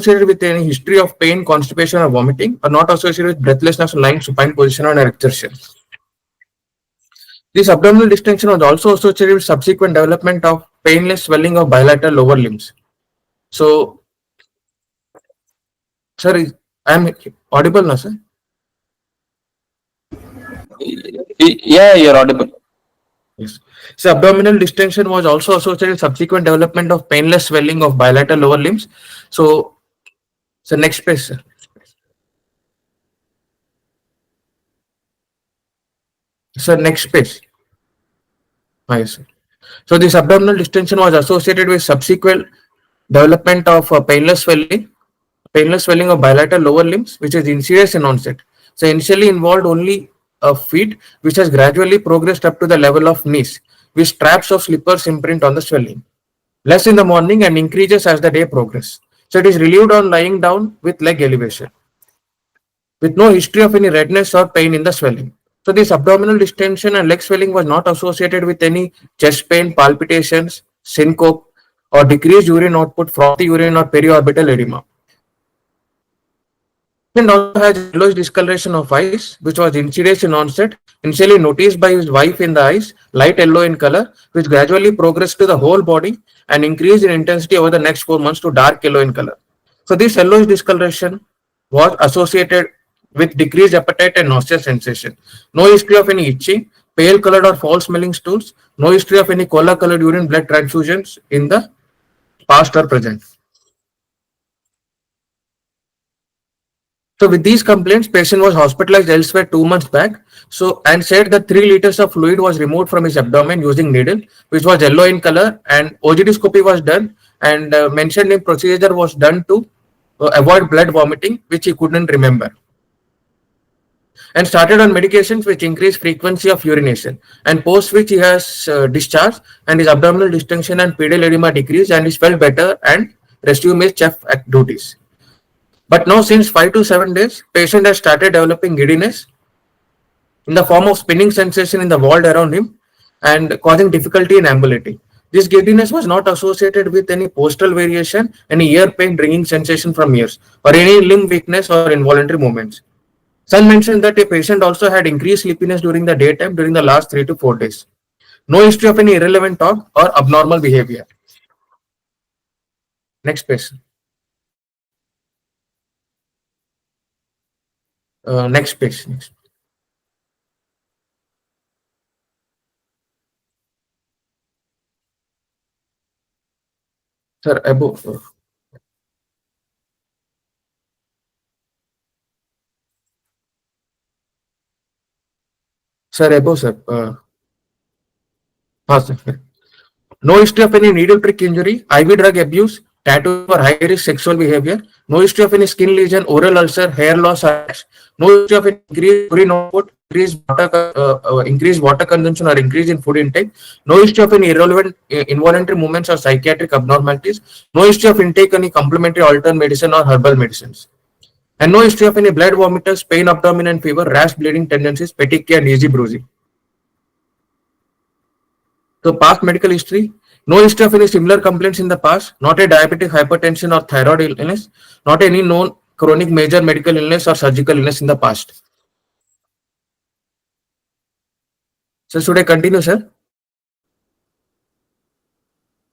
associated with any history of pain, constipation, or vomiting, or not associated with breathlessness, lying supine position, or exertion. This abdominal distension was also associated with subsequent development of painless swelling of bilateral lower limbs. So, sir, I am audible now, sir? Yeah, you're audible. Yes. So, abdominal distension was also associated with subsequent development of painless swelling of bilateral lower limbs. So, next page, sir. Sir, next page. Yes, sir. So, this abdominal distension was associated with subsequent development of painless swelling of bilateral lower limbs, which is insidious in onset. So, initially involved only feet, which has gradually progressed up to the level of knees, with straps of slippers imprint on the swelling. Less in the morning and increases as the day progresses. So, it is relieved on lying down with leg elevation, with no history of any redness or pain in the swelling. So this abdominal distension and leg swelling was not associated with any chest pain, palpitations, syncope, or decreased urine output, frothy urine, or periorbital edema. And also has yellowish discoloration of eyes, which was insidious in onset, initially noticed by his wife in the eyes, light yellow in color, which gradually progressed to the whole body and increased in intensity over the next 4 months to dark yellow in color. So this yellowish discoloration was associated with decreased appetite and nausea sensation. No history of any itching, pale colored or foul smelling stools, no history of any cola colored urine blood transfusions in the past or present. So with these complaints, patient was hospitalized elsewhere 2 months back. So and said that 3 liters of fluid was removed from his abdomen using needle, which was yellow in color, and OGD was done, and mentioned in procedure was done to avoid blood vomiting, which he couldn't remember. And started on medications which increase frequency of urination, and post which he has discharged, and his abdominal distension and pedal edema decreased, and he felt better and resumed his chef duties. But now since 5 to 7 days, patient has started developing giddiness in the form of spinning sensation in the wall around him and causing difficulty in ambulating. This giddiness was not associated with any postural variation, any ear pain, ringing sensation from ears, or any limb weakness or involuntary movements. Sun mentioned that a patient also had increased sleepiness during the daytime during the last 3 to 4 days. No history of any irrelevant talk or abnormal behavior. Next page. Next page. Next. Sir, above. Sir, above, sir. Sir. No history of any needle prick injury, IV drug abuse, tattoo or high risk sexual behavior. No history of any skin lesion, oral ulcer, hair loss, or rash. No history of increased urine output, increased water consumption, or increase in food intake. No history of any irrelevant involuntary movements or psychiatric abnormalities. No history of intake any complementary alternate medicine or herbal medicines. And no history of any blood vomiters, pain, abdomen and fever, rash, bleeding tendencies, petechia, and easy bruising. So past medical history, no history of any similar complaints in the past, not a diabetic hypertension or thyroid illness, not any known chronic major medical illness or surgical illness in the past. So should I continue, sir?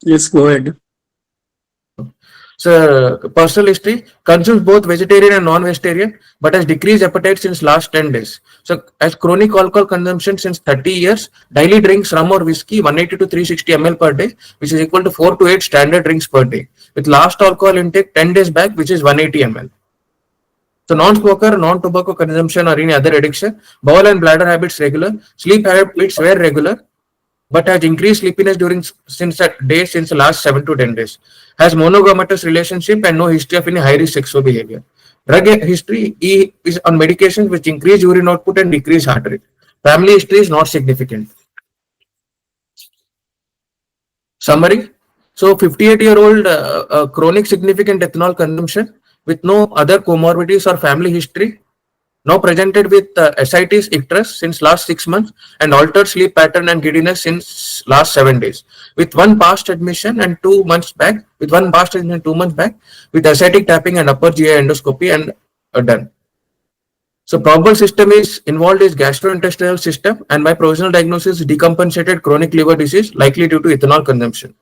Yes, go ahead. So personal history, consumes both vegetarian and non-vegetarian, but has decreased appetite since last 10 days. So as chronic alcohol consumption since 30 years, daily drinks rum or whiskey 180 to 360 ml per day, which is equal to 4 to 8 standard drinks per day. With last alcohol intake 10 days back, which is 180 ml. So non-smoker, non-tobacco consumption or any other addiction, bowel and bladder habits regular, sleep habits were regular, but has increased sleepiness since the last 7 to 10 days. Has monogamous relationship and no history of any high risk sexual behavior. Drug history, he is on medications which increase urine output and decrease heart rate. Family history is not significant. Summary. So 58-year-old chronic significant ethanol consumption with no other comorbidities or family history, Now presented with ascites icterus since last 6 months and altered sleep pattern and giddiness since last 7 days. With one past admission and 2 months back, with ascitic tapping and upper GI endoscopy and done. So probable system is involved is gastrointestinal system, and by provisional diagnosis decompensated chronic liver disease likely due to ethanol consumption.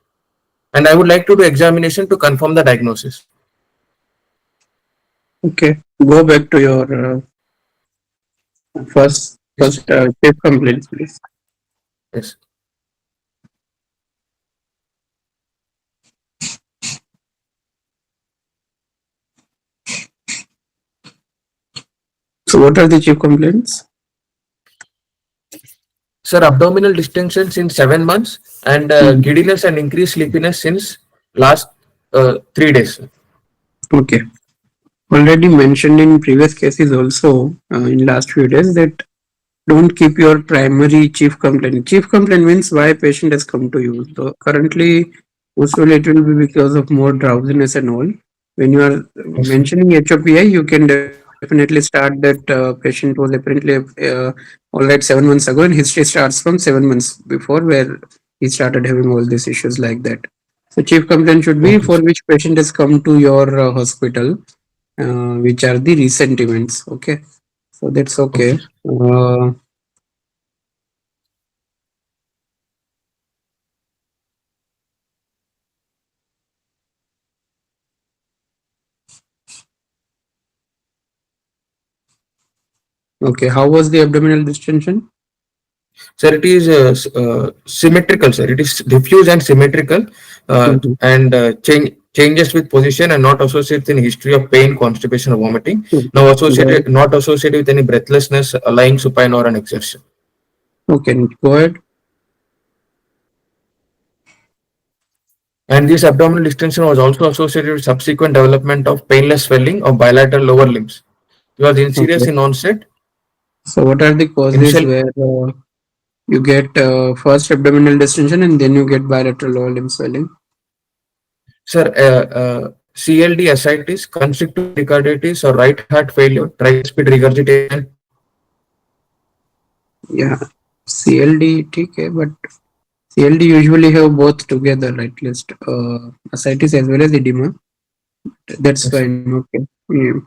And I would like to do examination to confirm the diagnosis. Okay. Go back to your first chief complaints, please. Yes. So what are the chief complaints? Sir, abdominal distension since 7 months and giddiness and increased sleepiness since last 3 days. Okay. Already mentioned in previous cases also in last few days that don't keep your primary chief complaint. Chief complaint means why patient has come to you. So currently, usually it will be because of more drowsiness and all. When you are Yes. mentioning HOPI, you can definitely start that patient was apparently all right 7 months ago, and history starts from 7 months before where he started having all these issues like that. So chief complaint should be Okay. for which patient has come to your hospital, which are the recent events. Okay, so that's okay. Okay. Okay, how was the abdominal distension? Sir, it is symmetrical, sir. It is diffuse and symmetrical Mhm. and changes with position and not associated in history of pain, constipation, or vomiting. Mm. Now Go associated, not associated with any breathlessness, lying supine, or an exertion. Okay, go ahead. And this abdominal distension was also associated with subsequent development of painless swelling of bilateral lower limbs. It was insidious Okay. in onset. So what are the causes Initial, where you get first abdominal distension and then you get bilateral lower limb swelling? sir, CLD ascites, constrictive pericarditis, or right heart failure, tricuspid regurgitation. Yeah, CLD, okay, but CLD usually have both together, right? At least ascites as well as edema. That's Yes. fine. Okay. Yeah.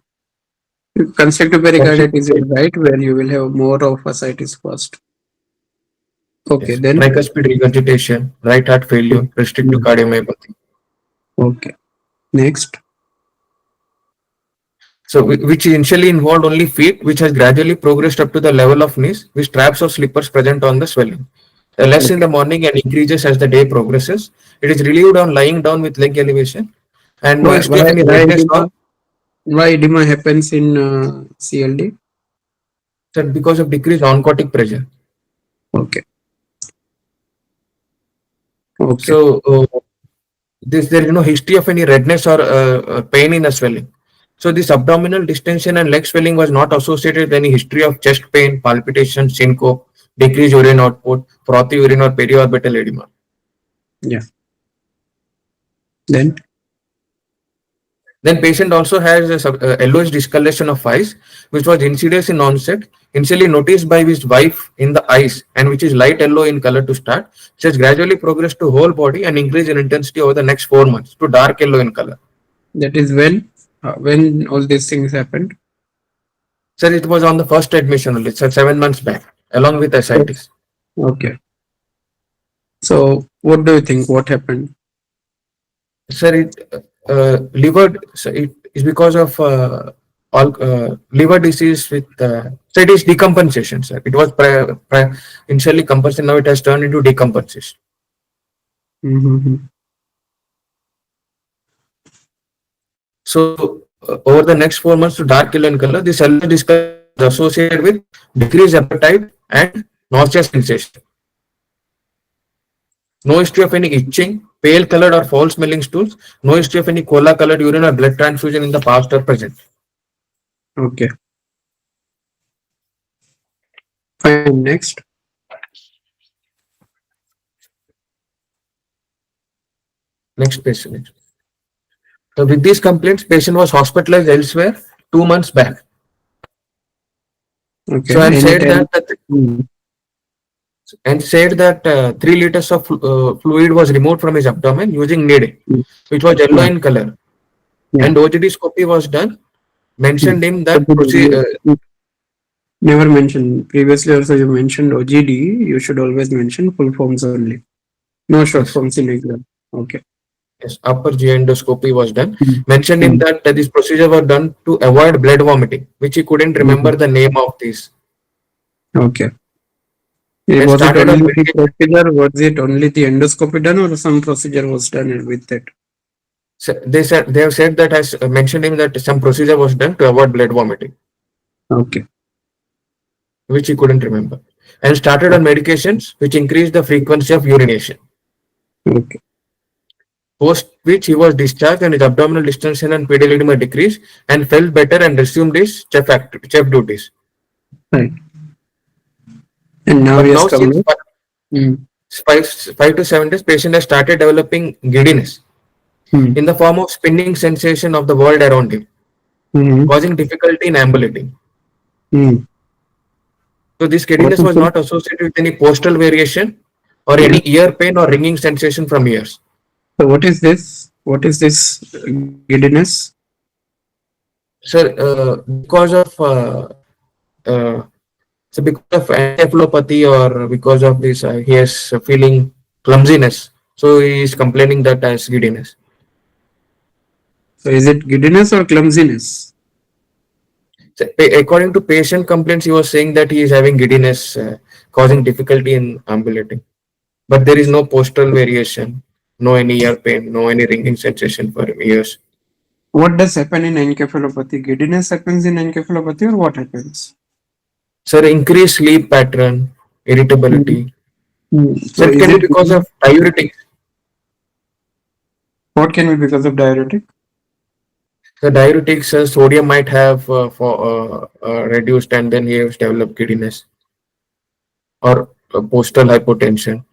Constrictive pericarditis is right where you will have more of ascites first. Okay, Yes. then. Tricuspid regurgitation, right heart failure, restrictive Mm. cardiomyopathy. Okay. Next. So, which initially involved only feet, which has gradually progressed up to the level of knees, with straps or slippers present on the swelling. Less in Okay. the morning and increases as the day progresses. It is relieved on lying down with leg elevation and no Why history of why any why redness edema? or Why edema happens in CLD? because of decreased oncotic pressure. Okay. Okay. So, there is no history of any redness or pain in the swelling. So this abdominal distension and leg swelling was not associated with any history of chest pain, palpitation, syncope, decreased urine output, frothy urine, or periorbital edema. Yeah. Then. Then patient also has a yellowish discoloration of eyes, which was insidious in onset, initially noticed by his wife in the eyes, and which is light yellow in color to start, which has gradually progressed to whole body and increased in intensity over the next 4 months to dark yellow in color. That is when all these things happened. Sir, it was on the first admission only, sir, 7 months back, along with ascites. Okay. So what do you think? What happened? Sir, it is because of all liver disease with, so it is decompensation, sir. It was initially compensation, now it has turned into decompensation. Mm-hmm. So over the next 4 months to dark yellow in color, this yellow discolor is associated with decreased appetite and nausea sensation. No history of any itching, pale colored or foul smelling stools, no history of any cola colored urine or blood transfusion in the past or present. Okay. Fine. Next. Next patient. So with these complaints, patient was hospitalized elsewhere 2 months back. Okay. So and said Anytime. that Hmm. 3 liters of fluid was removed from his abdomen using needle, Hmm. which was yellow Yeah. in color. Yeah. And OGD scopy was done. Hmm. Mentioned him But that you never mentioned previously. Also, you mentioned OGD. You should always mention full forms only. No short yes, forms in exam. Okay. yes, upper GI endoscopy was done. Hmm. Mentioned him Hmm. that this procedure was done to avoid blood vomiting, which he couldn't remember Mhm. the name of these. Okay. And Was it started on only the medication. procedure? Was it only the endoscopy done, or some procedure was done with that? They have said that has mentioned him that some procedure was done to avoid blood vomiting, Okay. which he couldn't remember. And started on medications which increased the frequency of urination. Okay. Post which he was discharged and his abdominal distension and pedal edema decreased and felt better and resumed his chef duties. Right. And now he But has now come since back. Mm. 5 to 7 days, patient has started developing giddiness Mm. in the form of spinning sensation of the world around him, Mm. causing difficulty in ambulating. Mm. So this What giddiness is was this? not associated with any postal variation or Yeah. any ear pain or ringing sensation from ears. So what is this? What is this giddiness? Sir, uh, because of encephalopathy or because of this, he has feeling clumsiness. So he is complaining that as giddiness. So is it giddiness or clumsiness? So, according to patient complaints, he was saying that he is having giddiness, causing difficulty in ambulating. But there is no postal variation, no any ear pain, no any ringing sensation for ears. What does happen in encephalopathy? Giddiness happens in encephalopathy, or what happens? Sir, increased sleep pattern, Mm. irritability. Mm. Sir, So it is can be it because of diuretics. what can be because of diuretic? The diuretics, sodium might have reduced and then he has developed giddiness or postal hypotension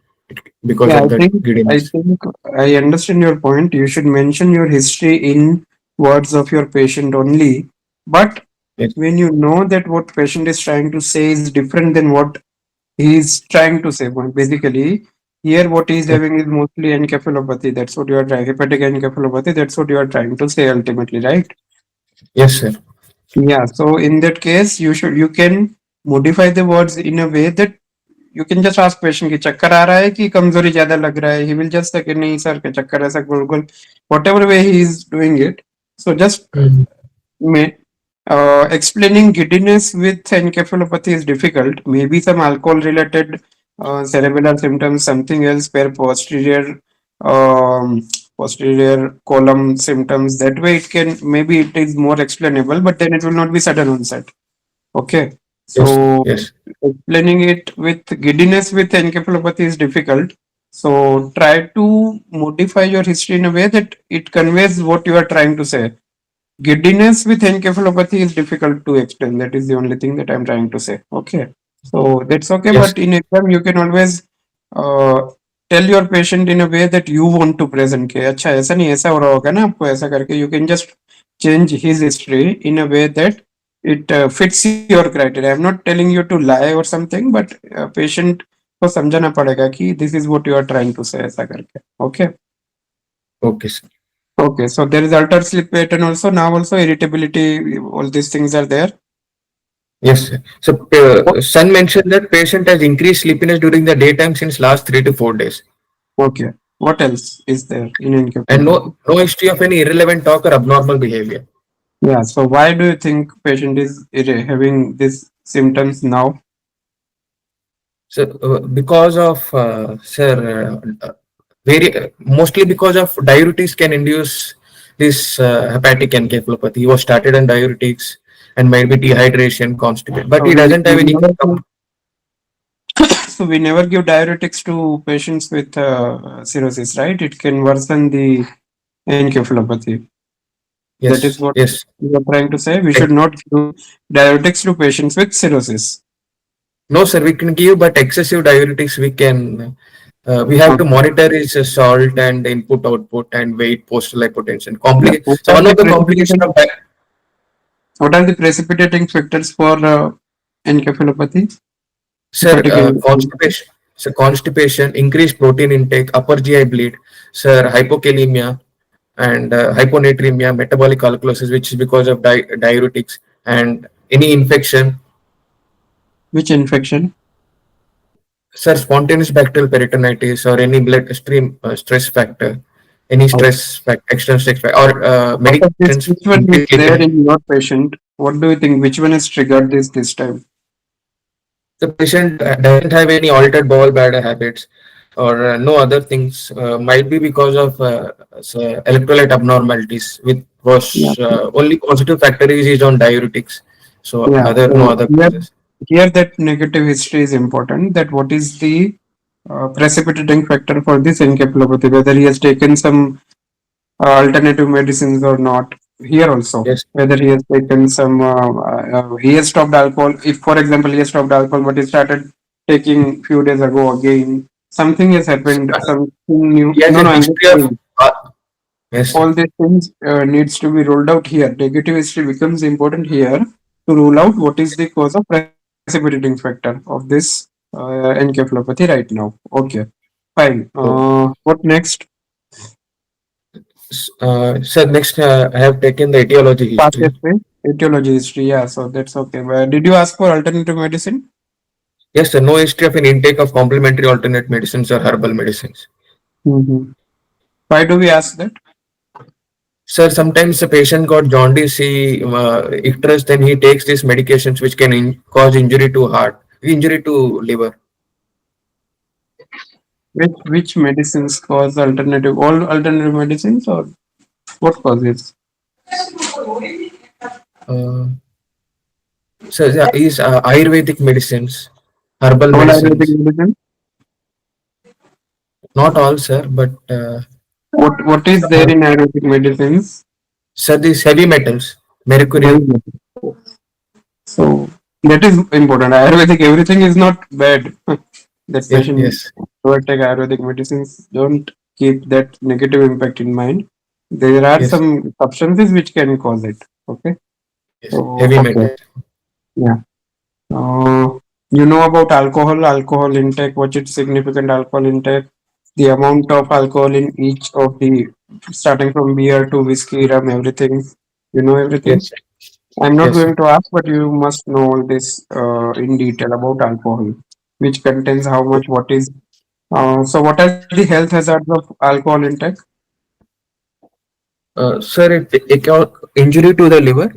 because Yeah, of that I giddiness. think I understand your point. You should mention your history in words of your patient only. But Yes, when you know that what patient is trying to say is different than what he is trying to say, well, basically here what he is yes, having is mostly encephalopathy. That's what you are trying, hepatic encephalopathy. That's what you are trying to say ultimately, right? yes, sir. Yeah. So in that case, you can modify the words in a way that you can just ask patient कि चक्कर आ रहा है कि कमजोरी ज्यादा लग रहा है. He will just say कि नहीं सर के चक्कर ऐसा गोल गोल whatever way he is doing it. So just Mhm. may explaining giddiness with encephalopathy is difficult. Maybe some alcohol related cerebellar symptoms, something else where um, posterior column symptoms. That way it can maybe it is more explainable, but then it will not be sudden onset. Okay. Yes, So yes, explaining it with giddiness with encephalopathy is difficult. So try to modify your history in a way that it conveys what you are trying to say. Giddiness with encephalopathy is difficult to explain. That is the only thing that I'm trying to say. Okay. So that's okay, yes, but in exam you can always uh, tell your patient in a way that you want to present के अच्छा ऐसा नहीं ऐसा हो रहा होगा ना आपको ऐसा करके you can just change his history in a way that it fits your criteria. I'm not telling you to lie or something, but patient को समझाना पड़ेगा कि this is what you are trying to say ऐसा करके. Okay. okay, sir. Okay, so there is altered sleep pattern also. Now also irritability, all these things are there. Yes, sir. So, son mentioned that patient has increased sleepiness during the daytime since last 3 to 4 days, Okay, what else is there in and encephalopathy? no history of any irrelevant talk or abnormal behavior. Yeah, so why do you think patient is having these symptoms now? So, because of sir, mostly because of diuretics can induce this hepatic encephalopathy. He was started on diuretics and maybe dehydration, constipation, but So he doesn't have any. we never give diuretics to patients with cirrhosis, right? It can worsen the encephalopathy. That is Yes, what yes. you are trying to say. We Ex- should not give diuretics to patients with cirrhosis. No, sir, we can give, but excessive diuretics we can. We have to Okay. monitor his salt and input output and weight, postal hypotension. Yeah. So one of the complication of What are the precipitating factors for encephalopathy, Sir, hepatic constipation. So constipation, increased protein intake, upper GI bleed, sir, hypokalemia, and hyponatremia, metabolic alkalosis, which is because of diuretics, and any infection. which infection? Sir, spontaneous bacterial peritonitis or any bloodstream stress factor, any stress factor, external stress factor, or Out of this, medications. which one is there in your patient? What do you think? Which one has triggered this time? The patient doesn't have any altered bowel bladder habits or no other things. Might be because of electrolyte abnormalities. With Yeah. was only positive factor is on diuretics. So Yeah. other no So other here, causes. here that negative history is important. That what is the precipitating factor for this encephalopathy? Whether he has taken some alternative medicines or not. Here also, Yes. whether he has taken some, he has stopped alcohol. If, for example, he has stopped alcohol, but he started taking few days ago again, something has happened. Something new. He has No, a no, I'm just history of saying yes, sir. all these things needs to be rolled out here. Negative history becomes important here to rule out what is the cause of precipitating factor of this encephalopathy right now. Okay, fine. So, What next? sir, next I have taken the etiology Past history. history, etiology history. Yeah, so that's okay. But did you ask for alternative medicine? Yes, sir. No history of an intake of complementary alternate medicines or herbal medicines. Mm-hmm. Why do we ask that? Sir, sometimes the patient got jaundice, icterus, then he takes these medications which can cause injury to heart, injury to liver. Which medicines cause alternative? All alternative medicines or what causes? Uh, so yeah, is Ayurvedic medicines, herbal All Ayurvedic medicines. medicine? Not all, sir, but What is there uh, in Ayurvedic medicines? sir, these heavy metals, Heavy mercury. metal. So that is important. Ayurvedic, everything is not bad. That Yes, patient yes, who take Ayurvedic medicines don't keep that negative impact in mind. There are yes, some substances which can cause it. Okay. yes. So Heavy okay. metals. Yeah. You know about alcohol intake, what's its significant alcohol intake, the amount of alcohol in each of the, starting from beer to whiskey, rum, everything. You know everything. Yes, I'm not yes, going sir. to ask, but you must know this in detail about alcohol, which contains how much, what is. So, what are the health hazards of alcohol intake? Sir, it injury to the liver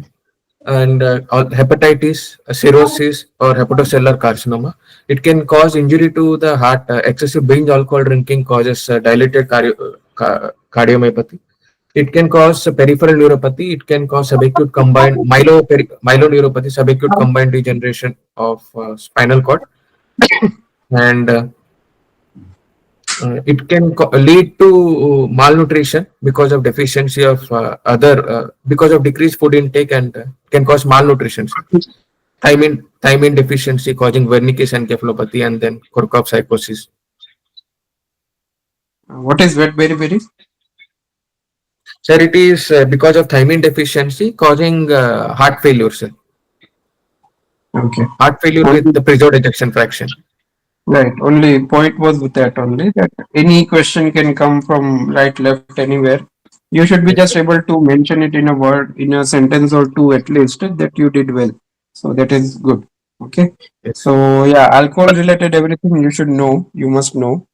and hepatitis, cirrhosis, or hepatocellular carcinoma. It can cause injury to the heart. Excessive binge alcohol drinking causes dilated cardiomyopathy. It can cause peripheral neuropathy. It can cause subacute combined myeloneuropathy, subacute combined degeneration of spinal cord, and it can lead to malnutrition because of deficiency of because of decreased food intake, and can cause malnutrition. Sir. Thiamine deficiency causing Wernicke's encephalopathy and then Korsakoff psychosis. What is wet berry? Sir, it is because of thiamine deficiency causing heart failure, sir. Okay. Heart failure with the preserved ejection fraction. Right. Only point was with that only that any question can come from right, left, anywhere. You should be Yes, just sir. able to mention it in a word, in a sentence or two at least, that you did well. So that is good. Okay. Yes, So yeah, alcohol related everything you should know. You must know.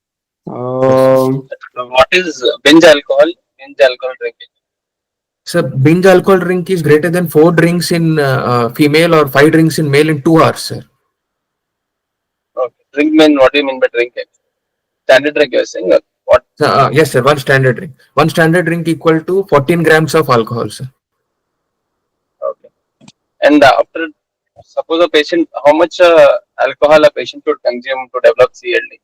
yes. What is binge alcohol? Binge alcohol drinking. So binge alcohol drink is greater than 4 drinks in female or 5 drinks in male in 2 hours, sir. Okay. Drink mean what do you mean by drink? Standard drink you're saying? Or what? Yes, sir. One standard drink. One standard drink equal to 14 grams of alcohol, sir. Okay. And after suppose a patient, how much alcohol a patient should consume to develop CLD?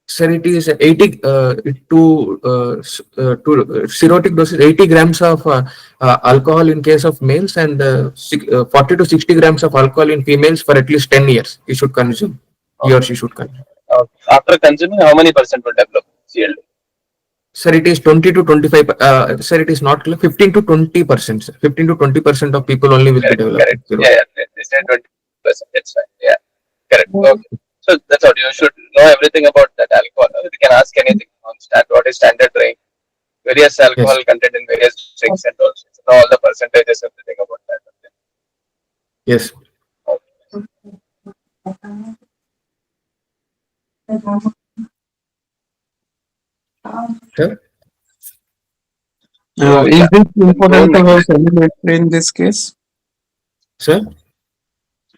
Sir, it is 80 to cirrhotic dose is 80 grams of alcohol in case of males, and 40 to 60 grams of alcohol in females for at least 10 years. He should consume. He or Okay. she should consume. Okay. After consuming, how many percent will develop CLD? Sir, it is 20 to 25. Sir, it is not clear. 15 to 20%. 15 to 20% of people only will be Correct. developing Correct. cirrhosis. Yeah. Yeah. They said 20. percent. It's fine. Yeah, correct. Okay. So that's what you should know everything about that alcohol. You can ask anything on what is standard drink, various alcohol Yes. content in various drinks and also know all the percentages, everything about that. Yes. Okay. Sure. So Is yeah, it then go important to have next. family history in this case? Sir.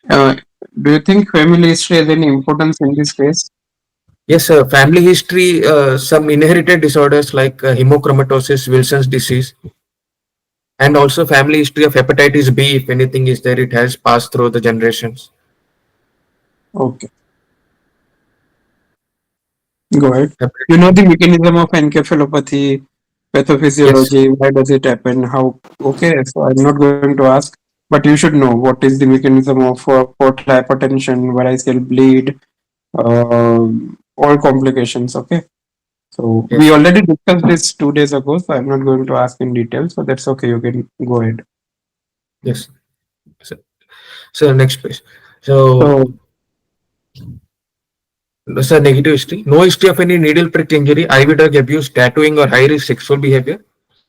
Uh, do you think family history has any importance in this case? Yes, sir. Family history, some inherited disorders like hemochromatosis, Wilson's disease, and also family history of hepatitis B. If anything is there, it has passed through the generations. Okay, go ahead. You Hepatitis. know the mechanism of encephalopathy, Yes. pathophysiology, why does it happen, how? Okay, so I'm not going to ask, but you should know what is the mechanism of portal hypertension, variceal bleed, all complications. Okay, so we Yes. already discussed this 2 days ago, so I'm not going to ask in detail. So that's okay. You can go ahead. Yes. So, so next page. So, So sir, negative history. No history of any needle prick injury, IV drug abuse, tattooing, or high risk sexual behavior.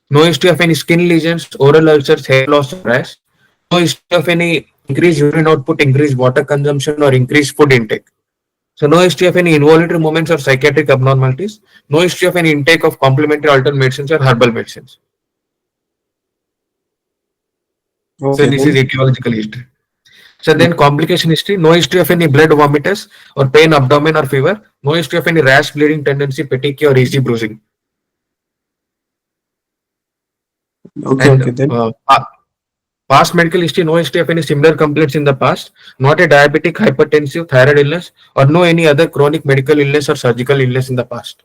No history of any skin lesions, oral ulcers, hair loss, or rash. No history of any increased urine output, increased water consumption, or increased food intake. So no history of any involuntary movements or psychiatric abnormalities. No history of any intake of complementary alternate medicines or herbal medicines. So okay this is then. etiological history. So then complication history, no history of any blood vomitus or pain abdomen or fever. No history of any rash, bleeding tendency, petechiae or easy bruising. Okay, And okay then. past medical history, no history of any similar complaints in the past, not a diabetic, hypertensive, thyroid illness, or no any other chronic medical illness or surgical illness in the past.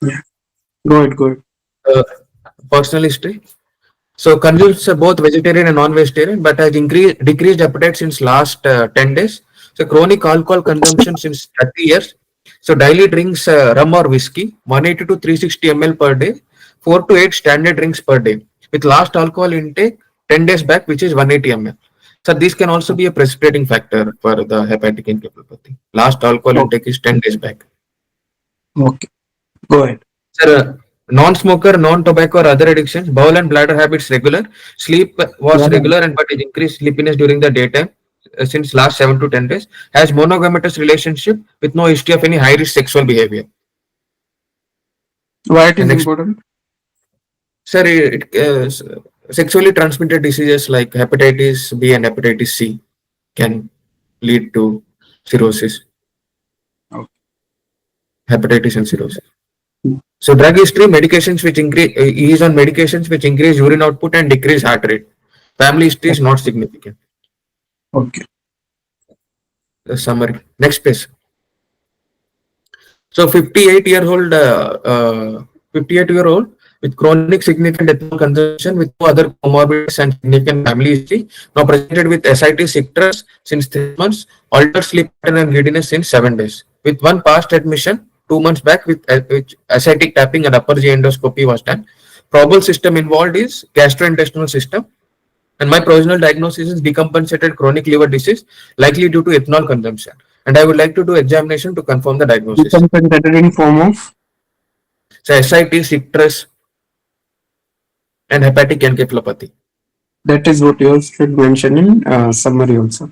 Yeah, go ahead, go ahead. Uh, Personal history. So consumes both vegetarian and non-vegetarian, but has decreased appetite since last 10 days. So chronic alcohol consumption since 30 years. So daily drinks rum or whiskey, 180 to 360 ml per day, 4 to 8 standard drinks per day. With last alcohol intake 10 days back, which is 180 ml. So this can also be a precipitating factor for the hepatic encephalopathy. Last alcohol Oh, intake is 10 days back. okay, go ahead. Sir, non-smoker, non-tobacco or other addictions, bowel and bladder habits regular, sleep was Yeah, regular and but it increased sleepiness during the daytime since last 7 to 10 days, has monogametous relationship with no history of any high-risk sexual behavior. why it And is next, important? sir, sexually transmitted diseases like hepatitis B and hepatitis C can lead to cirrhosis, Okay. hepatitis and cirrhosis. So drug history, medications which increase, he is on medications which increase urine output and decrease heart rate. Family history is not significant. Okay. The summary. Next page. So 58-year-old with chronic significant ethanol consumption with no other comorbidities and significant family history. Now presented with ascites icterus since 3 months, altered sleep pattern and giddiness since 7 days. With one past admission 2 months back with which ascitic tapping and upper GI endoscopy was done. Probable system involved is gastrointestinal system. And my provisional diagnosis is decompensated chronic liver disease, likely due to ethanol consumption. And I would like to do examination to confirm the diagnosis. Decompensated in form of, So ascites, icterus, and hepatic encephalopathy. that is what you should mention in summary also.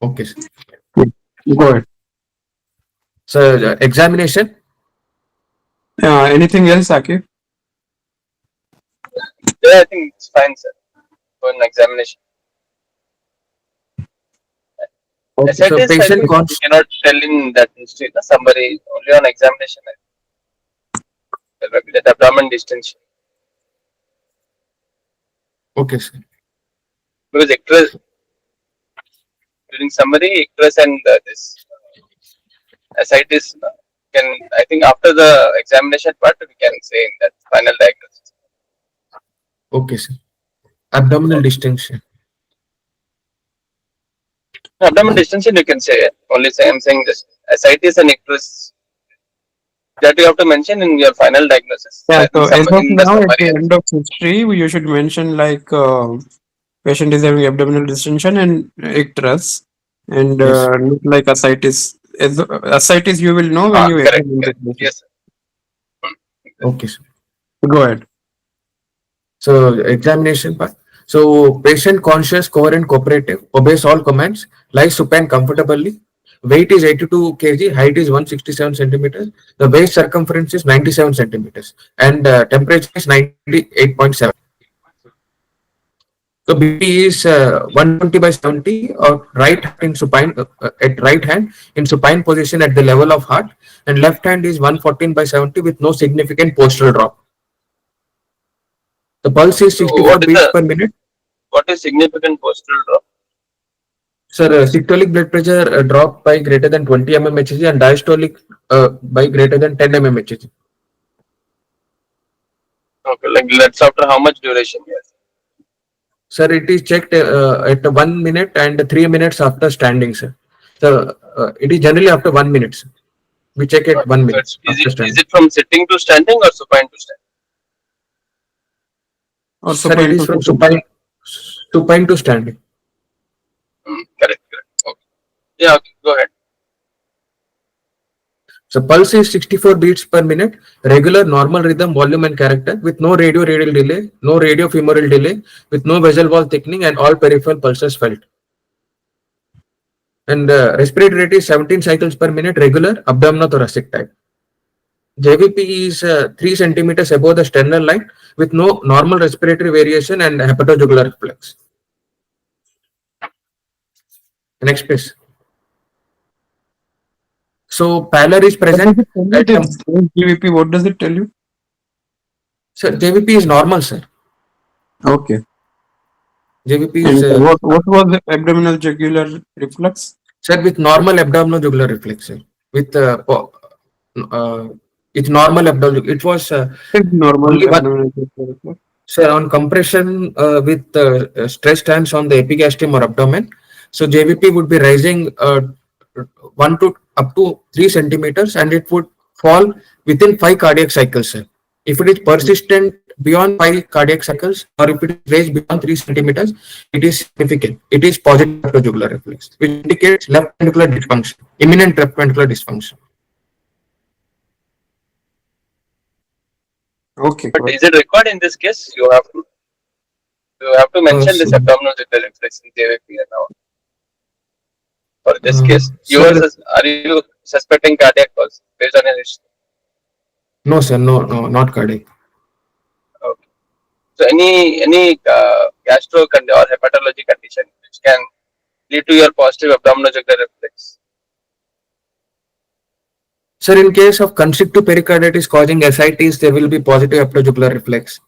Okay, sir. Yeah. Go ahead. So examination. Anything else, Akif? Yeah, I think it's fine, sir. For an examination. Okay, so SITs, I patient think we cons. cannot tell in that history. The summary only on examination. That abdomen distension. Okay, sir. Because during summary, icterus and this ascites can, I think after the examination part, we can say in that final diagnosis. Okay, sir. Abdominal distension. Abdomen distension, you can say only say I'm saying this ascites and icterus that you have to mention in your final diagnosis. Yeah, I so think some as of in the now, at the summary. end of history, you should mention like patient is having abdominal distension and icterus and Yes. look like ascites. Ascites you will know when you Correct, examine the correct. patient. Yes, sir. Exactly. Okay, sir. Go ahead. So examination part. So patient conscious, coherent, cooperative, obeys all commands, lies supine comfortably. Weight is 82 kg, height is 167 centimeters. The waist circumference is 97 centimeters, and temperature is 98.7. So BP is 120 by 70, or right hand in supine at right hand in supine position at the level of heart, and left hand is 114 by 70 with no significant postural drop. The pulse is So 64 beats per minute. what is significant postural drop? Sir, systolic blood pressure dropped by greater than 20 mmHg and diastolic by greater than 10 mmHg. Okay, like that's after how much duration? Yes. Sir, it is checked at 1 minute and 3 minutes after standing, sir. So it is generally after 1 minute, sir. We check at one So minute it's, after is standing. it from sitting to standing or supine to standing? Or Sir, it supine is to from supine. supine to standing. Correct, correct. Okay. Yeah, okay, go ahead. So pulse is 64 beats per minute, regular, normal rhythm, volume and character with no radio-radial delay, no radio-femoral delay, with no vessel wall thickening and all peripheral pulses felt. And respiratory rate is 17 cycles per minute, regular, abdominothoracic type. JVP is 3 centimeters above the sternal line with no normal respiratory variation and hepatojugular reflex. Next please. So pallor is What does present it tell you? at This GVP, what does it tell you? sir, JVP is normal, sir. Okay. JVP is And what was the abdominal jugular reflex? sir with normal abdominojugular reflex, sir. With uh, it's normal abdominal. It was It's normal only one. abdominal jugular reflex. So on compression with stress stance on the epigastrium or abdomen, so JVP would be rising 1 to up to 3 centimeters, and it would fall within 5 cardiac cycles, sir. If it is persistent beyond 5 cardiac cycles, or if it is raised beyond 3 centimeters, it is significant. It is positive jugular reflex, which indicates left ventricular dysfunction, imminent left ventricular dysfunction. Okay, But correct. is it required in this case? You have to mention this So, abdominal jugular reflex in JVP now. For this uh, case, sir, are you suspecting cardiac cause based on your history? no, sir, no, not cardiac. Okay. So any or hepatology condition which can lead to your positive abdominal jugular reflex. Sir, in case of constrictive pericarditis causing ascites, there will be positive hepatojugular reflex.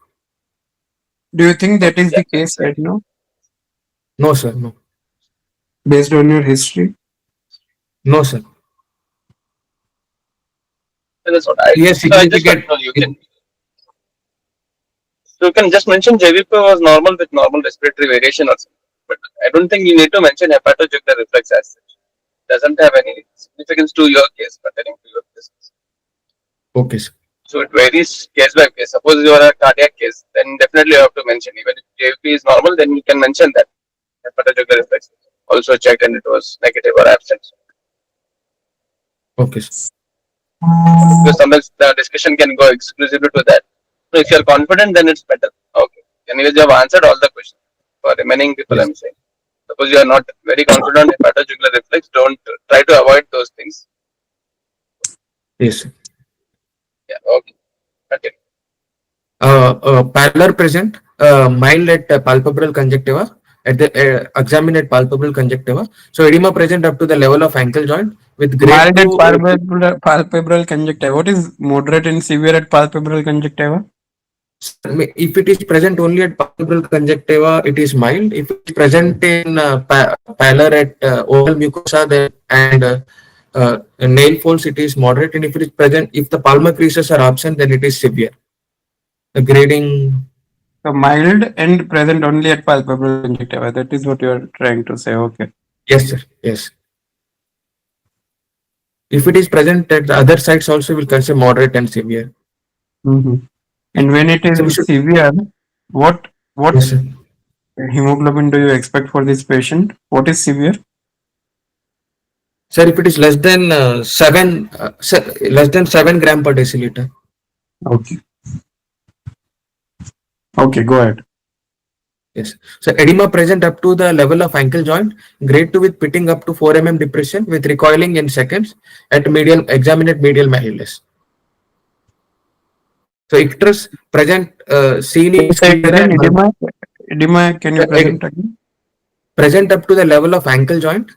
Do you think that is Yeah, the case right exactly. now, No, sir, no. based on your history? No, sir. So that's what I. Yes, So I just want significant. to know you can just mention JVP was normal with normal respiratory variation or something. But I don't think you need to mention hepatojugular reflex as such. Doesn't have any significance to your case pertaining to your business. Okay, sir. So it varies case by case. Suppose you are a cardiac case, then definitely you have to mention. Even if JVP is normal, then you can mention that hepatojugular reflex also checked and it was negative or absent. Okay, sir. Because sometimes the discussion can go exclusively to that. So if you are confident, then it's better. Okay. Anyways, you have answered all the questions. For remaining people, Yes. I'm saying. Suppose you are not very confident hepatojugular reflex, don't try to avoid those things. Yes, sir. Yeah. Okay. Continue. Pallor present, mild at palpebral conjunctiva, at the examine at palpebral conjunctiva. So edema present up to the level of ankle joint with grade Mild at 2. palpebral conjunctiva. What is moderate and severe at palpebral conjunctiva? If it is present only at palpebral conjunctiva, it is mild. If it is present in pallor at oval mucosa then, and nail folds, it is moderate. And if it is present, if the palmar creases are absent, then it is severe. The grading. So mild and present only at palpebral conjunctiva. That is what you are trying to say. Okay. Yes, sir. Yes. If it is present at the other sites, also will consider moderate and severe. Mm-hmm. And when it So we is should. severe, what Yes, sir. hemoglobin do you expect for this patient? What is severe? Sir, if it is less than 7 gram per deciliter. Okay. Okay, go ahead. Yes. So edema present up to the level of ankle joint, grade 2 with pitting up to 4 mm depression with recoiling in seconds at medial, examined at medial malleolus. So icterus present seen Can you in say it clear again? and Edema? Edema, can you present again? present up to the level of ankle joint.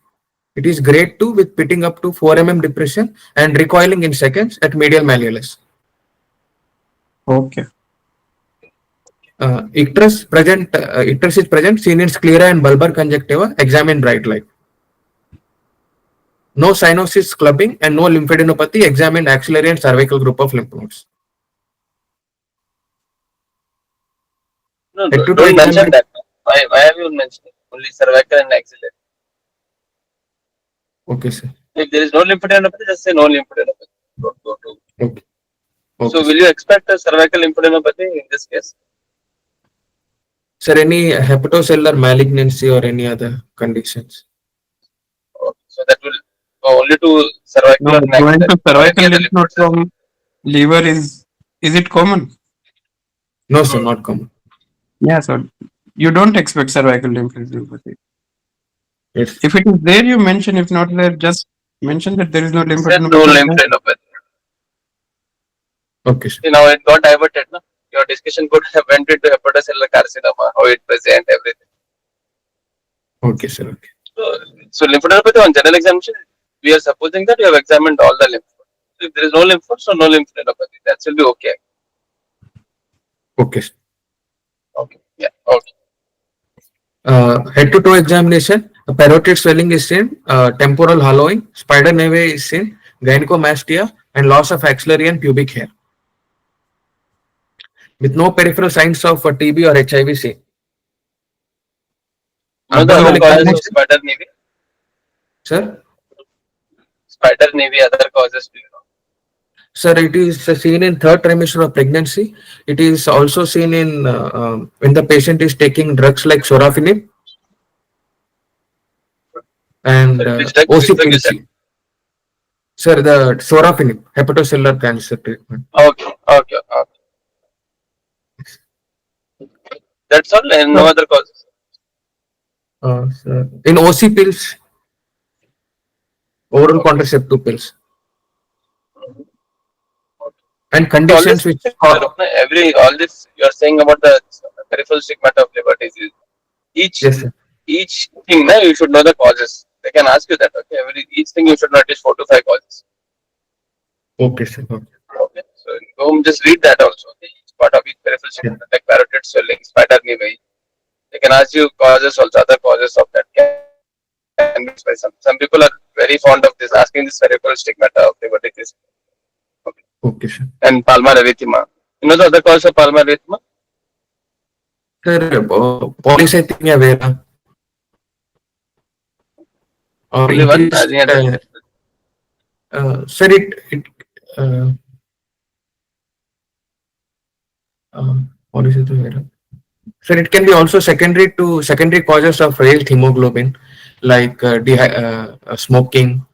It is grade 2 with pitting up to 4 mm depression and recoiling in seconds at medial malleolus. Okay. Icterus is present seen in sclera and bulbar conjunctiva, examined bright light. No cyanosis clubbing and no lymphadenopathy, examined axillary and cervical group of lymph nodes. No, Head to toe don't mention examination. that. Why have you mentioned it? Only cervical and axillary. Okay, sir. If there is no lymphadenopathy, just say no lymphadenopathy. Don't go to. Okay. Okay, So, will sir. you expect a cervical lymphadenopathy in this case? Sir, any hepatocellular malignancy or any other conditions? Okay. So, that will go only to cervical No, or but going axillary to or any cervical other lymph node lymph node. from liver is it common? No, sir, not common. Yeah, so you don't expect cervical lymphadenopathy. Yes. If it is there, you mention. If not there, just mention that there is no Said no lymphadenopathy. lymphadenopathy. Okay, sir. Now it got diverted. No? Your discussion could have went into hepatocellular carcinoma, how it present, everything. Okay, sir. Okay. So lymphadenopathy on general examination, we are supposing that you have examined all the lymph nodes. So if there is no lymph node, so no lymphadenopathy. That will be okay. Okay, sir. Okay. Yeah. Okay. Head to toe examination, parotid swelling is seen, temporal hollowing, spider nevi is seen, gynecomastia, and loss of axillary and pubic hair. With no peripheral signs of TB or HIV seen. You know the Abdominal other causes of examination, spider nevi? sir? Spider nevi, other causes do you know? Sir, it is seen in third trimester of pregnancy. It is also seen in when the patient is taking drugs like sorafenib and Sorry, which drug? Which drug you said? OCPC. Sir, the sorafenib, hepatocellular cancer treatment. Okay. Okay. Okay. That's all, and no other causes. Sir, in OC pills, oral contraceptive pills, and conditions which all this you are saying about the peripheral stigmata of liver disease. yes, sir. Each thing now you should know the causes. They can ask you that. Okay, each thing you should know at least 4 to 5 causes. Okay, sir. Okay. Okay, so go home, just read that also. Okay, each part of each peripheral stigmata, like parotid swelling, spider nevi. They can ask you causes also, other causes of that. Can be by some people are very fond of this, asking this peripheral stigmata of liver disease. Okay, sir. And palmar erythema. You know the other cause of palmar erythema? Sir, polycythemia vera. Or Only one? increased, sir, uh, polycythemia vera. Sir, it can be also secondary causes of raised hemoglobin, like smoking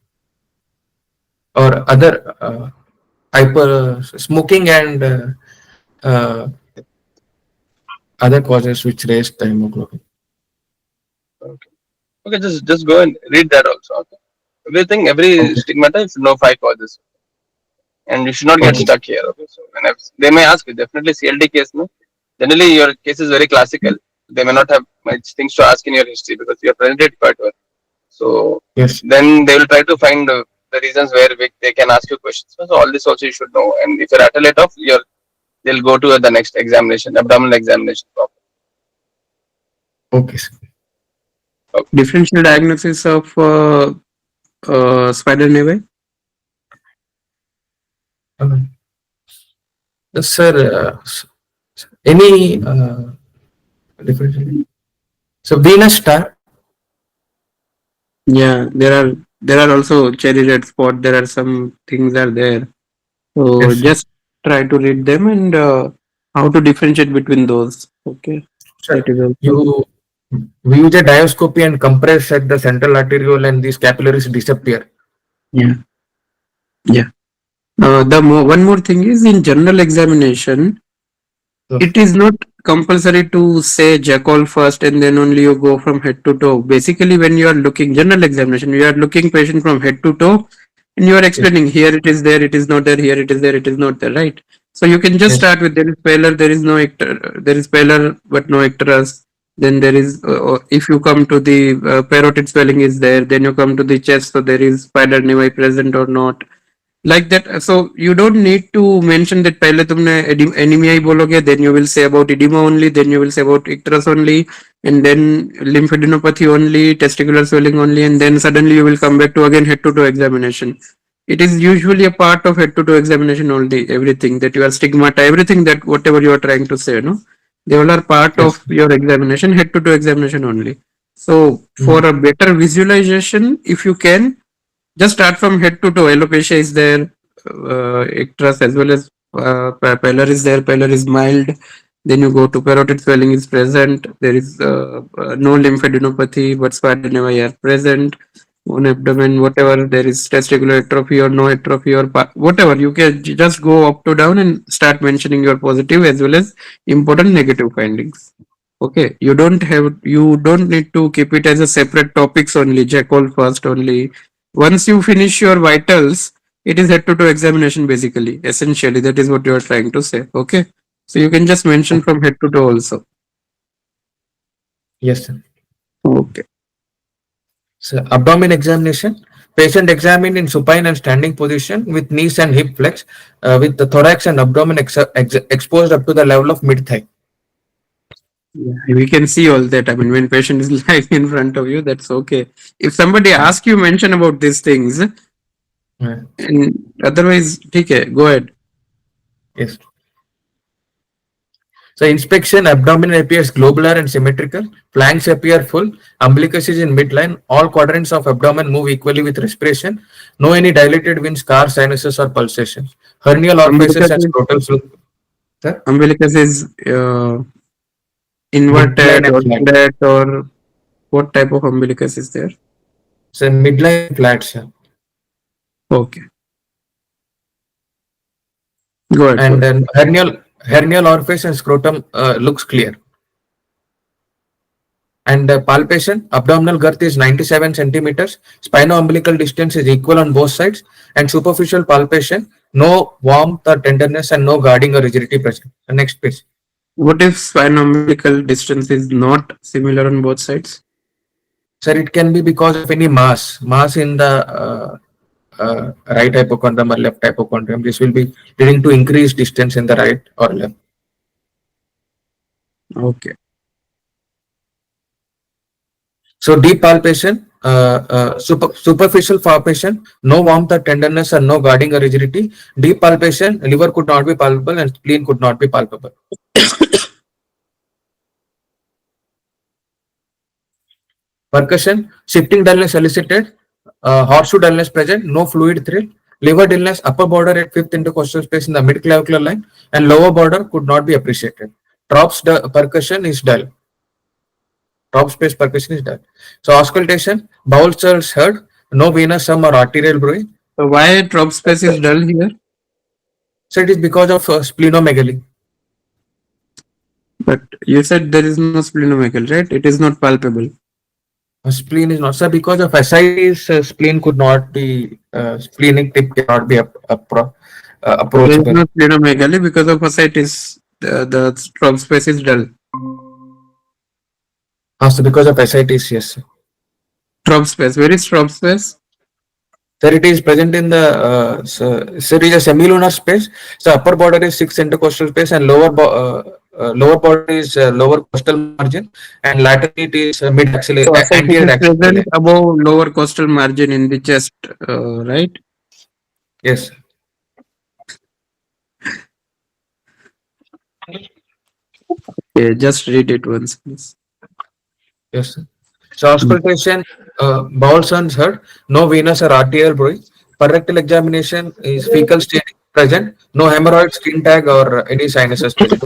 or other smoking and uh, other causes which raise the hemoglobin. Okay, just go and read that also. Okay. Everything, every stigmata, you should know 5 causes. And you should not get stuck here. Okay. So they may ask you, definitely CLD case, no? Generally your case is very classical. They may not have much things to ask in your history because you are presented quite well. So Yes. then they will try to find the reasons where they can ask you questions. So all this also you should know. And if you rattle it off, they'll go to the next examination, abdominal examination. Okay, sir. Differential diagnosis of spider nevi. Sir, any different? So venous star. Yeah, there are also cherry red spot. There are some things are there. So Yes, sir. just try to read them and how to differentiate between those. Okay. Sir, That is also. We use a dioscopy and compress at the central arteriole, and these capillaries disappear. Yeah. Yeah. One more thing is in general examination, So, it is not compulsory to say jackal first and then only you go from head to toe. Basically, when you are looking general examination, you are looking patient from head to toe and you are yes, explaining here it is there, it is not there, here it is there, it is not there, right? So you can just yes, start with there is pallor, there is no there is pallor but no icterus. Then there is, if you come to the parotid swelling is there, then you come to the chest, so there is spider nevi present or not, like that. So you don't need to mention that पहले तुमने anemia ही बोलोगे, then you will say about edema only, then you will say about icterus only, and then lymphadenopathy only, testicular swelling only, and then suddenly you will come back to again head to toe examination. It is usually a part of head to toe examination only, everything that you are stigmata, everything that whatever you are trying to say, no, they all are part yes. of your examination, head to toe examination only. So for Mhm. a better visualization, if you can just start from head to toe. Alopecia is there, icterus as well as pallor is there. Pallor is mild. Then you go to parotid swelling is present. There is no lymphadenopathy, but spider nevi are present. On abdomen, whatever there is testicular atrophy or no atrophy or whatever, you can just go up to down and start mentioning your positive as well as important negative findings. Okay, you don't need to keep it as a separate topics only. Check all first only. Once you finish your vitals, it is head to toe examination basically. Essentially, that is what you are trying to say. Okay, so you can just mention from head to toe also. Yes, sir. Okay. So, abdomen examination. Patient examined in supine and standing position with knees and hip flex, with the thorax and abdomen exposed up to the level of mid thigh. Yeah, we can see all that. I mean, when patient is lying in front of you, that's okay. If somebody asks you mention about these things, and otherwise, okay, go ahead. Yes. So inspection, abdomen appears globular and symmetrical. Flanks appear full. Umbilicus is in midline. All quadrants of abdomen move equally with respiration. No any dilated veins, scars, sinuses, or pulsations. Hernial orifices Umbilicus and is, scrotal fluid. Sir? umbilicus is Midline inverted and or flat. flat, or what type of umbilicus is there? So midline and flat, sir. Okay, go ahead, go And ahead. then hernial orifice and scrotum looks clear. And palpation, abdominal girth is 97 centimeters. Spino-umbilical distance is equal on both sides. And superficial palpation, no warmth or tenderness and no guarding or rigidity present. The next page. What if spine umbilical distance is not similar on both sides? Sir, it can be because of any mass in the right hypochondrium or left hypochondrium. This will be leading to increased distance in the right or left. Okay. So deep palpation, superficial palpation, no warmth or tenderness and no guarding or rigidity. Deep palpation, liver could not be palpable and spleen could not be palpable. Percussion, shifting dullness elicited, horseshoe dullness present, no fluid thrill. Liver dullness, upper border at fifth intercostal space in the mid-clavicular line and lower border could not be appreciated. Trops percussion is dull. Top space percussion is dull. So auscultation, bowel cells heard, no venous sum or arterial brewing. So why drop space is dull here? So it is because of splenomegaly. But you said there is no splenomegaly, right? It is not palpable. Spleen is not, sir, because of ascites, spleen could not be, splenic tip cannot be So there is approachable. no splenomegaly because of ascites. The drop space is dull. So because of ascites, yes. Sir. Drop space. Where is drop space? Sir, it is present in the, sir, it is a semilunar space. So upper border is 6 intercostal space and lower border is lower costal margin and laterally it is mid axillary, So ascites anterior is axillary present line. above lower costal margin in the chest, right? Yes. Okay, just read it once, please. Yes. Sir. So auscultation, bowel sounds heard, no venous or arterial brewing. Per rectal examination is fecal state present, no hemorrhoid, skin tag or any sinuses present.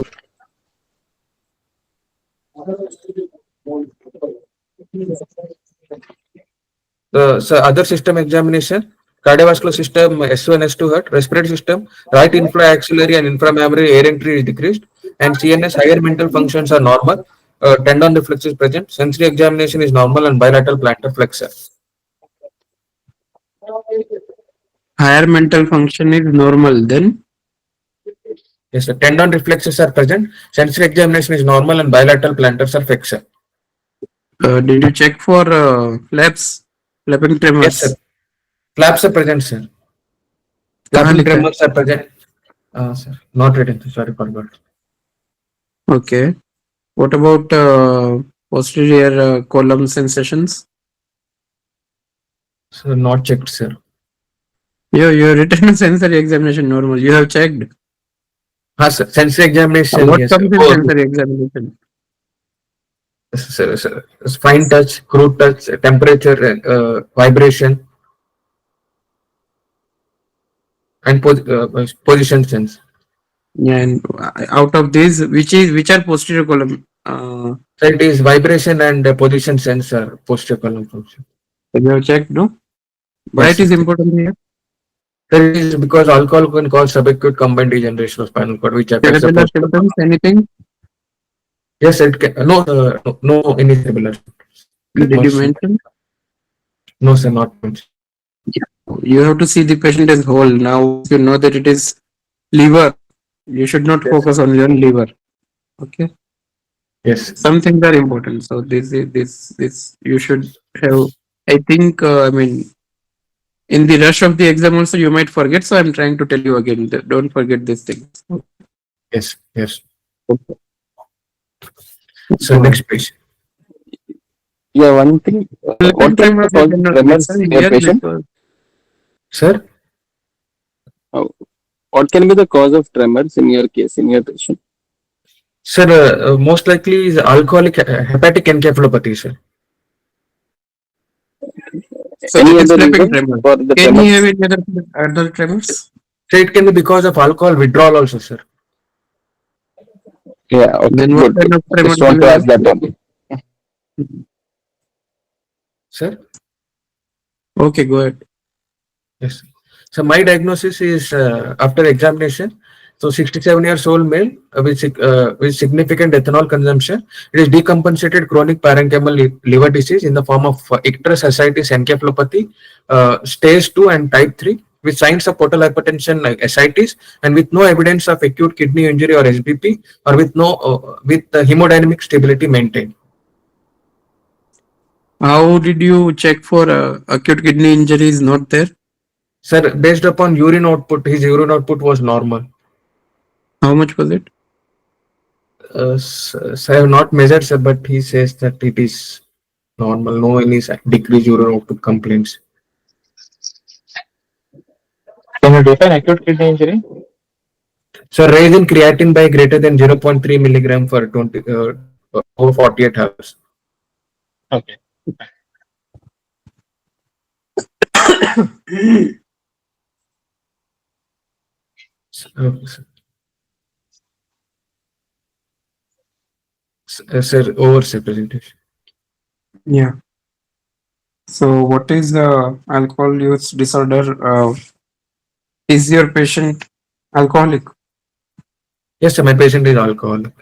So other system examination, cardiovascular system S1, S2 hurt, respiratory system, right infra-axillary and inframammary air entry is decreased, and CNS higher mental functions are normal. Tendon reflex is present. Sensory examination is normal and bilateral plantar flexor. Higher mental function is normal. Then Yes, the tendon reflexes are present. Sensory examination is normal and bilateral plantars are flexor. did you check for flapping Yes, sir. tremors? Flaps are present, sir. कहाँ Flapping लिखा है? tremors are present. Sir, not written. Sorry, forgot. Okay. What about posterior column sensations? So not checked, sir. Your written sensory examination normal. You have checked. Sir. Sensory examination, What yes. comes in sensory examination? Sir, fine touch, crude touch, temperature, vibration, and position sense. Yeah, and out of these, which are posterior column? So it is vibration and position sense are posterior column function. You have checked, no? Why Yes, it sir. is important here? Sir, it is because alcohol can cause subacute combined degeneration of spinal cord, which affects the Cerebellar posterior symptoms, column. anything? Yes, it can. No, any cerebellar. Did you mention? No, sir, not mentioned. You have to see the patient as whole. Now, if you know that it is liver, you should not Yes, focus only on liver. Okay. yes, Some things are important. So this you should have. I think. I mean, in the rush of the exam also you might forget. So I'm trying to tell you again. That don't forget these things. yes, yes. Okay. So Go ahead. next page. Yeah, one thing. What Flipping can be tremors the I cause of cannot tremors listen in your here patient? because Sir, Uh, What can be the cause of tremors in your case, in your patient? sir, most likely is alcoholic hepatic encephalopathy, sir. so Any it is other flipping reason tremors. for the Can he have tremors? any other tremors? So it can be because of alcohol withdrawal also, sir. Yeah, okay, Then what good, kind good. of tremors Just do want you to have? ask that only. Sir, Okay, go ahead. yes. So my diagnosis is after examination. So 67 years old male with significant ethanol consumption. It is decompensated chronic parenchymal liver disease in the form of icterus ascites encephalopathy, stage 2 and type 3, with signs of portal hypertension like ascites, and with no evidence of acute kidney injury or SBP, or with no with hemodynamic stability maintained. How did you check for acute kidney injury is not there? Sir, based upon urine output, his urine output was normal. How much was it? I have not measured, sir, but he says that it is normal. No any decreased urine output complaints. Can you define acute kidney injury? So rise in creatine by greater than 0.3 milligram for 20 over 48 hours. Okay. Sir, sir, over representation. Yeah. So what is the alcohol use disorder? Is your patient alcoholic? Yes, sir, my patient is alcoholic.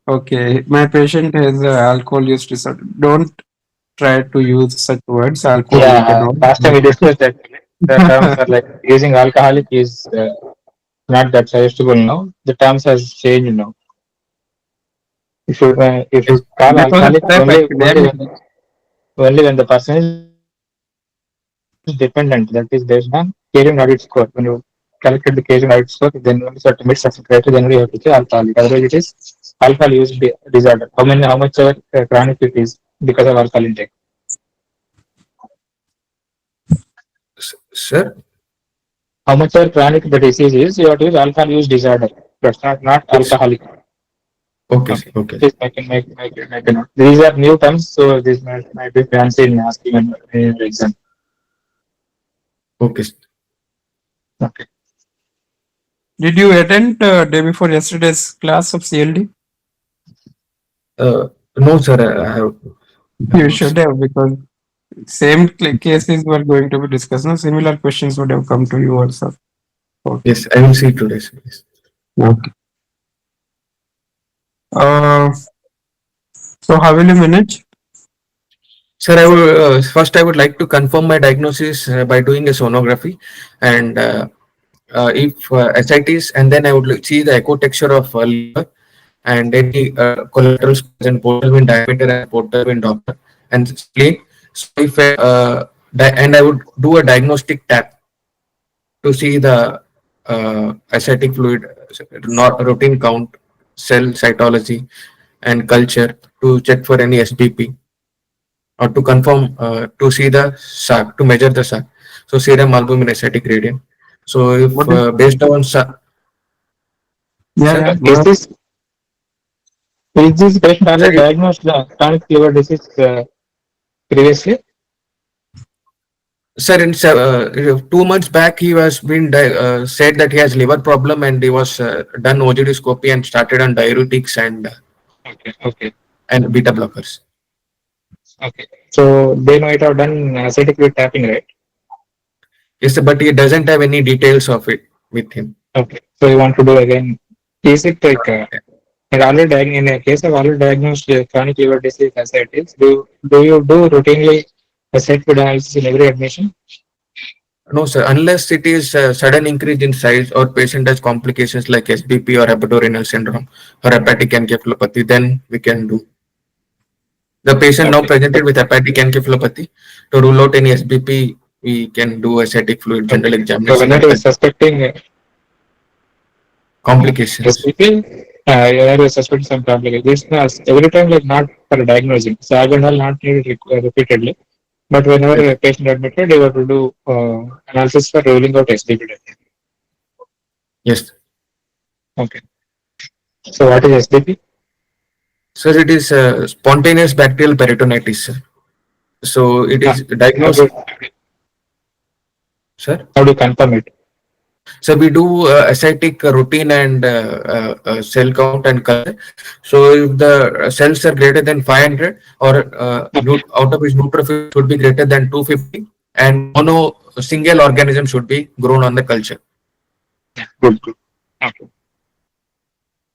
Okay, my patient has alcohol use disorder. Don't try to use such words, alcoholic and Yeah, all. last time we discussed that the terms are like using alcoholic is not that suggestible now. The terms has changed now. If Yes, you call That was a alcoholic trap actually. I mean, only when the person is dependent. That is based on Kazim audit score. When you calculate the Kazim audit score, then only certain bits of criteria, then only you have to say alcoholic. Otherwise, it is alcohol use disorder. How much chronic it is because of alcohol intake. sir. How much chronic the disease is, you have to use alcohol use disorder. That's not Yes. alcoholic. Okay, sir. Okay. Okay. Please make a note. These are new terms, so this might be fancy in asking an exam. Okay. Okay. did you attend day before yesterday's class of CLD? No, sir. I have You not should seen. have, because same cases were going to be discussed. No, similar questions would have come to you also. Okay. Yes, I will see today, sir. Yes. Okay. Uh, so how will you manage? Sir, first I would like to confirm my diagnosis by doing a sonography, and if ascites, and then I would see the echo texture of liver and any collaterals present, portal vein diameter and portal vein Doppler and spleen. So if and I would do a diagnostic tap to see the ascitic fluid, not routine count, cell cytology, and culture to check for any SBP or to confirm to see the SAC, to measure the SAC. So serum albumin ascitic gradient. So if What is based on Yeah, sir, yeah, go Is ahead. this patient sir, already diagnosed chronic liver disease previously? sir, in 2 months back, he was been said that he has liver problem, and he was done OGD and started on diuretics Okay, okay, and beta blockers. okay. So they might have done acidic fluid tapping, right? Yes, sir, but he doesn't have any details of it with him. Okay. So you want to do again? Is it like in a case of already diagnosed chronic liver disease ascites, do you do routinely acid fluid analysis in every admission? No, sir, unless it is a sudden increase in size or patient has complications like SBP or hepatorenal syndrome or hepatic encephalopathy, then we can do. The patient now Okay. presented with hepatic encephalopathy. To rule out any SBP, we can do ascitic fluid general Okay. So examination whenever and you're culture. suspecting Complications. SBP, you're suspecting some complication. This is every time like not for diagnosing. So I will not need it repeatedly. But whenever Yes. a patient admitted, you have to do analysis for ruling out SBP. Yes. Okay. So what is SBP? Sir, it is spontaneous bacterial peritonitis, sir. So it Ah, is how do diagnosed, sir. how do you confirm it? So we do ascitic routine and cell count and culture. So if the cells are greater than 500 or Okay. out of which neutrophils should be greater than 250 and mono single organism should be grown on the culture. Good. Good. Okay.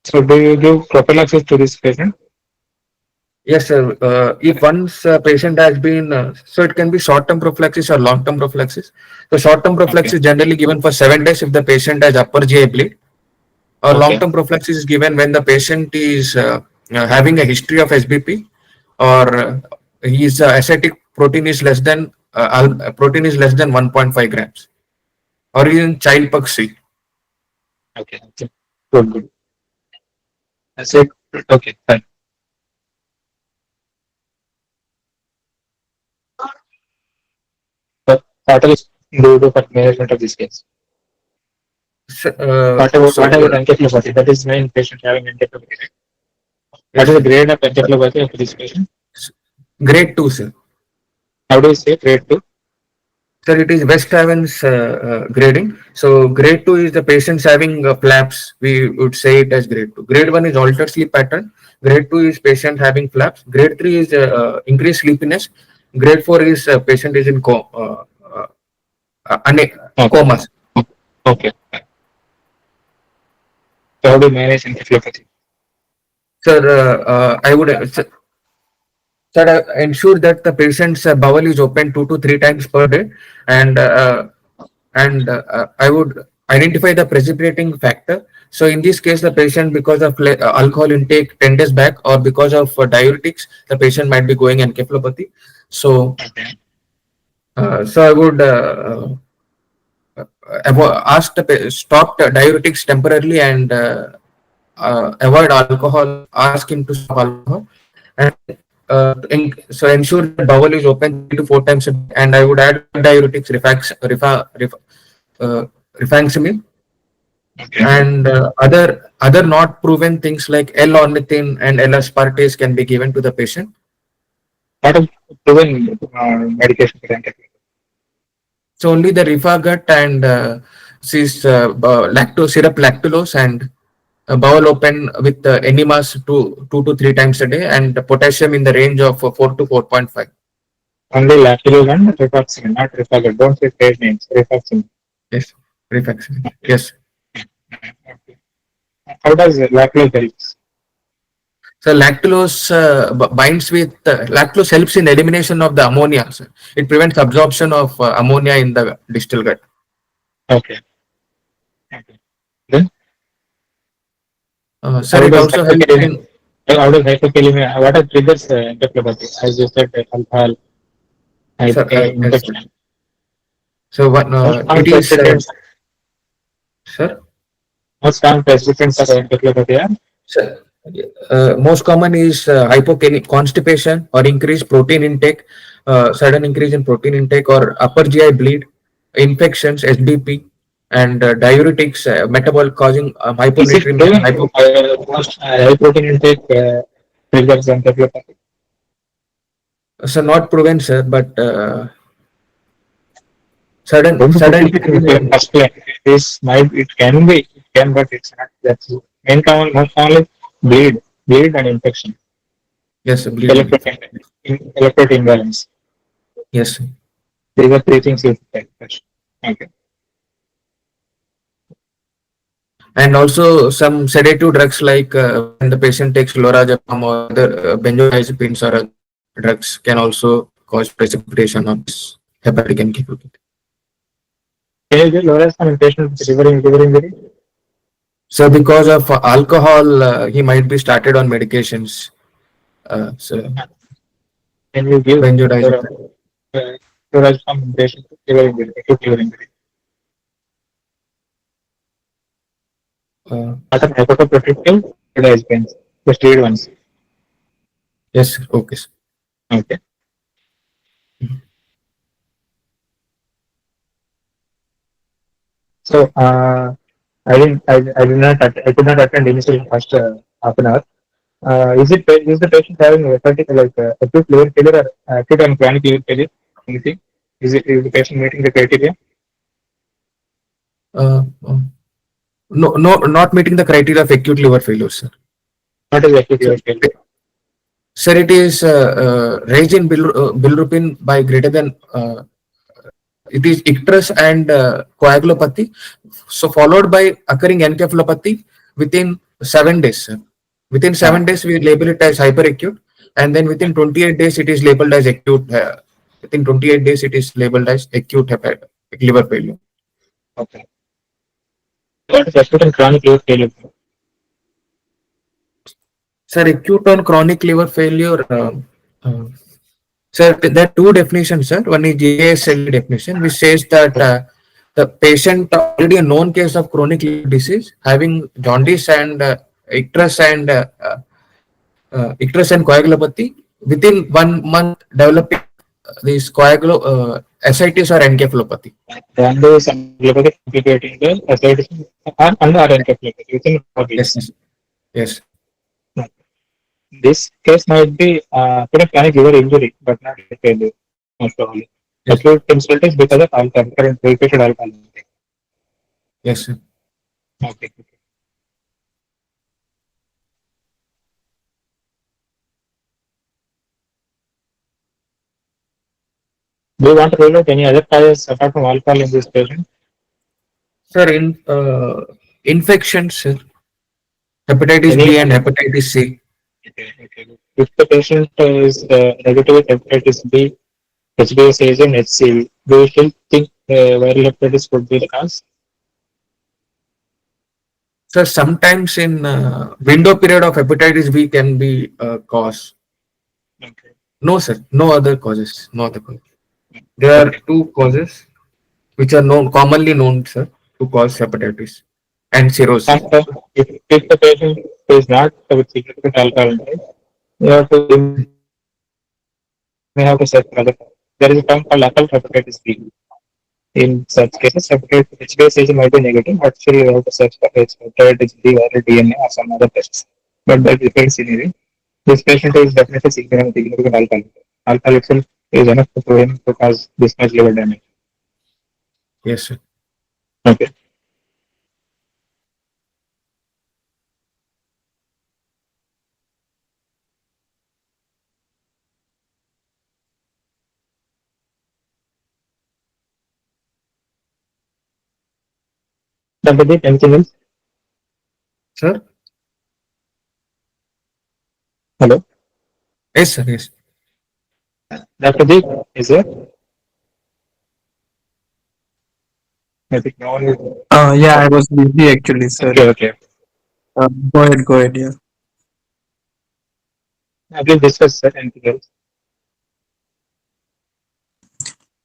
So do you give prophylaxis to this patient? Yes, sir. If once a patient has been, so it can be short-term prophylaxis or long-term prophylaxis. So short-term Okay. prophylaxis is generally given for 7 days if the patient has upper GI bleed. Or Okay. long-term prophylaxis is given when the patient is having a history of SBP or his ascitic protein is less than protein is less than 1.5 grams or in child pug C. Okay. Okay. Good. Good. That's it. Okay. Fine. So what else do you do for management of this case? What about So encephalopathy? That is main patient having encephalopathy. Right? What yes, is the sir. grade of encephalopathy of this patient? Grade 2, sir. How do you say grade 2? Sir, it is West Haven's grading. So grade 2 is the patients having flaps. We would say it as grade 2. Grade 1 is altered sleep pattern. Grade 2 is patient having flaps. Grade 3 is increased sleepiness. Grade 4 is patient is in Okay. coma. Okay. So how do you manage encephalopathy? Sir, I would sir, ensure that the patient's bowel is open 2 to 3 times per day, and I would identify the precipitating factor. So in this case, the patient, because of alcohol intake 10 days back or because of diuretics, the patient might be going encephalopathy. So, Okay. so I would ask the stop the diuretics temporarily and avoid alcohol. Ask him to stop alcohol and so ensure that bowel is open 3 to 4 times a day. And I would add diuretics, rifaximin, Okay. and other not proven things like L-ornithine and L-aspartase can be given to the patient. What are proven medication for encephalopathy? So only the Rifagut and lactose syrup lactulose and bowel open with enemas 2 to 3 times a day, and potassium in the range of 4 to 4.5. Only lactulose and rifaximin, not rifaximin. Don't say trade names. Rifaximin. Yes, rifaximin. Yes. Okay. How does lactulose help? So lactulose binds with lactulose helps in elimination of the ammonia. Sir. It prevents absorption of ammonia in the distal gut. Okay. Okay. Then Sir, how it does also helps hypokalemia? in. How does hypokalemia? What are triggers encephalopathy? As you said, alcohol, Sir, yes. infection. So what Most it common is, precipitants. sir. Most common precipitants of encephalopathy are Sir, most common is constipation or increased protein intake, sudden increase in protein intake or upper GI bleed, infections, SBP, and diuretics, metabolic causing is it hyponatremia, proven most high protein intake triggers encephalopathy? so not proven, sir, but Don't put sudden it in the increase first line. This might it can be it can but it's not that's main common most commonly bleed and infection. yes, bleeding. Electrolyte imbalance. Yes, These are three things you take first. Okay. and also some sedative drugs like when the patient takes lorazepam or other benzodiazepines or other drugs can also cause precipitation of this hepatic encephalopathy. Can you give lorazepam in patient with liver injury? So because of alcohol, he might be started on medications. So Can you give benzodiazepine. lorazepam in patient with liver injury, acute liver injury? What are hypotoprotective benzodiazepines? The steroid ones. Yes, okay. Sir. Okay. So I did not I could not attend initially first half an hour. Is the patient having a particular acute liver failure or acute and chronic liver failure? Anything? Is the patient meeting the criteria? Uh, uh, no, not meeting the criteria of acute liver failure, sir. What is acute So, liver failure? sir, it is raised in bilirubin by greater than it is icterus and coagulopathy. So followed by occurring encephalopathy within 7 days. Sir. Within 7 days, we label it as hyperacute, and then within 28 days, it is labeled as acute. Within 28 days, it is labeled as acute hepatic liver failure. Okay. What is acute and chronic liver failure? Sir, acute and chronic liver failure. Uh, Sir, there are two definitions, sir. One is JASL definition, which says that the patient already a known case of chronic liver disease having jaundice and icterus and coagulopathy within 1 month developing these ascites or encephalopathy. Then there is some liver complicating the ascites and or encephalopathy within 4 Yes, weeks. yes, yes, This case might be chronic liver injury, but not liver failure. Most probably. yes, Acute insult is because of alcohol, current repeated alcohol. yes, sir. Okay. Do you want to rule out any other causes apart from alcohol in this patient? Sir, in infections, sir, hepatitis Any B and hepatitis C. okay. If the patient is negative with hepatitis B, HBS agent, HCV, do you still think viral hepatitis could be the cause? So sometimes in window period of hepatitis B can be cause. Okay. No, sir. No other causes. No other causes. There are Okay. two causes which are commonly known, sir, to cause hepatitis and cirrhosis. And if the patient is not with significant alcohol intake, you may have to search for other. There is a term called occult hepatitis B. In such cases, HBS agent might be negative, but still you have to search for hepatitis B or DNA or some other tests. But that depends in area. This patient is definitely significant alcohol. Alcohol itself is enough to prove him to cause this much liver damage. Yes, sir. Okay. Dr. Deep, anything else? Sir? Hello? Yes, sir. Yes. Dr. Deep, is there? I think no one is. Yeah, I was busy actually. Okay, Sorry. okay. Go ahead. Go ahead. Yeah. Please discuss, sir. Anything else?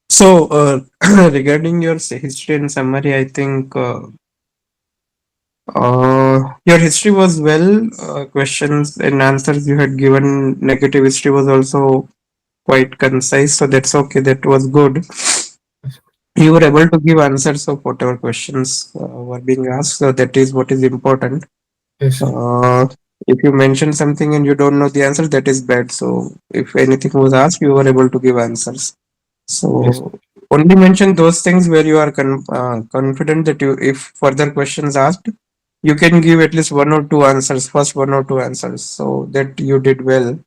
So, regarding your history and summary, I think your history was well. Questions and answers you had given, negative history was also quite concise. So that's okay. That was good. You were able to give answers of whatever questions were being asked. So that is what is important. Yes, sir. Uh, if you mention something and you don't know the answer, that is bad. So if anything was asked, you were able to give answers. Yes. So only mention those things where you are confident that you, if further questions asked, you can give at least one or two answers, first one or two answers. So that you did well.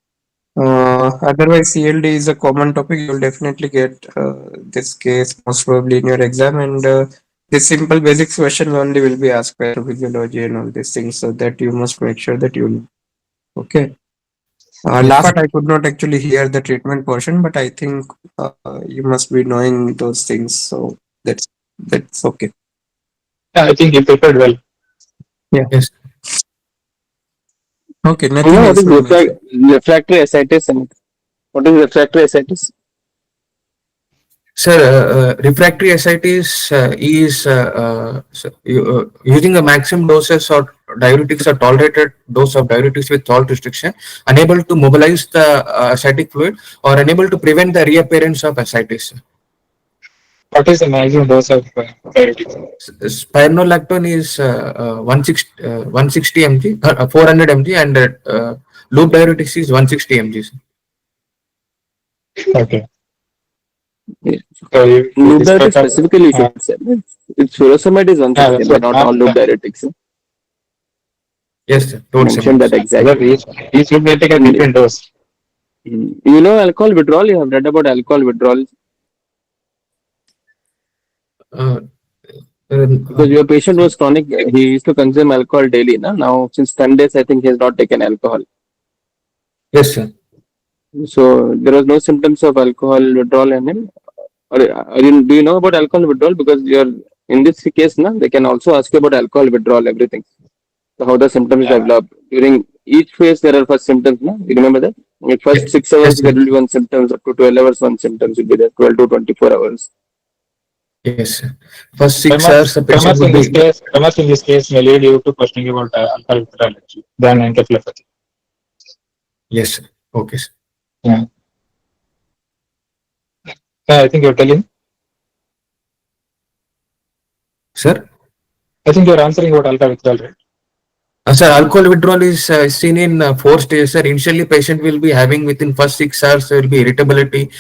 Otherwise, CLD is a common topic. You'll definitely get this case most probably in your exam, and this simple basics question only will be asked by physiology and all these things. So that you must make sure that you know. Okay. Yes. Last part I could not actually hear the treatment portion, but I think you must be knowing those things. So that's okay. Yeah, I think you prepared well. Yeah. Yes. Okay. You Nothing know what else is from my side. refractory ascites and what is refractory ascites? Sir, refractory ascites is using a maximum doses or diuretics or tolerated dose of diuretics with salt restriction, unable to mobilize the ascitic fluid or unable to prevent the reappearance of ascites. What is the maximum dose of diuretics? Spironolactone is 160 mg, 400 mg, and loop diuretics is 160 mg. Okay. Yeah. So you Loop diuretics discussed. specifically you should say. It's furosemide is Yeah, 160 that's mg, what. not all loop diuretics. Yes, sir. You Told mentioned that Because exactly. each loop will take a And different dose. you know alcohol withdrawal, you have read about alcohol withdrawal Uh, because your patient was chronic, he used to consume alcohol daily. Na? Now, since 10 days, I think he has not taken alcohol. yes, sir. So, there was no symptoms of alcohol withdrawal in him. Do you know about alcohol withdrawal? Because you're in this case, na, they can also ask you about alcohol withdrawal, everything. So, how the symptoms Yeah. develop. During each phase, there are first symptoms. Na? You remember that? Like first 6 Yes, hours, sir. there will be one symptoms, up to 12 hours, one symptoms will be there, 12 to 24 hours. Yes, sir. First 6 hours, the patient would be. Tremors in this case may lead you to questioning about alcohol withdrawal actually, than encephalopathy. Yes, sir. Okay, sir. Yeah. Yeah, I think you're telling. Sir? I think you're answering about alcohol withdrawal, right? Sir, alcohol withdrawal is seen in 4 stages, sir. Initially, patient will be having within first 6 hours, there will be irritability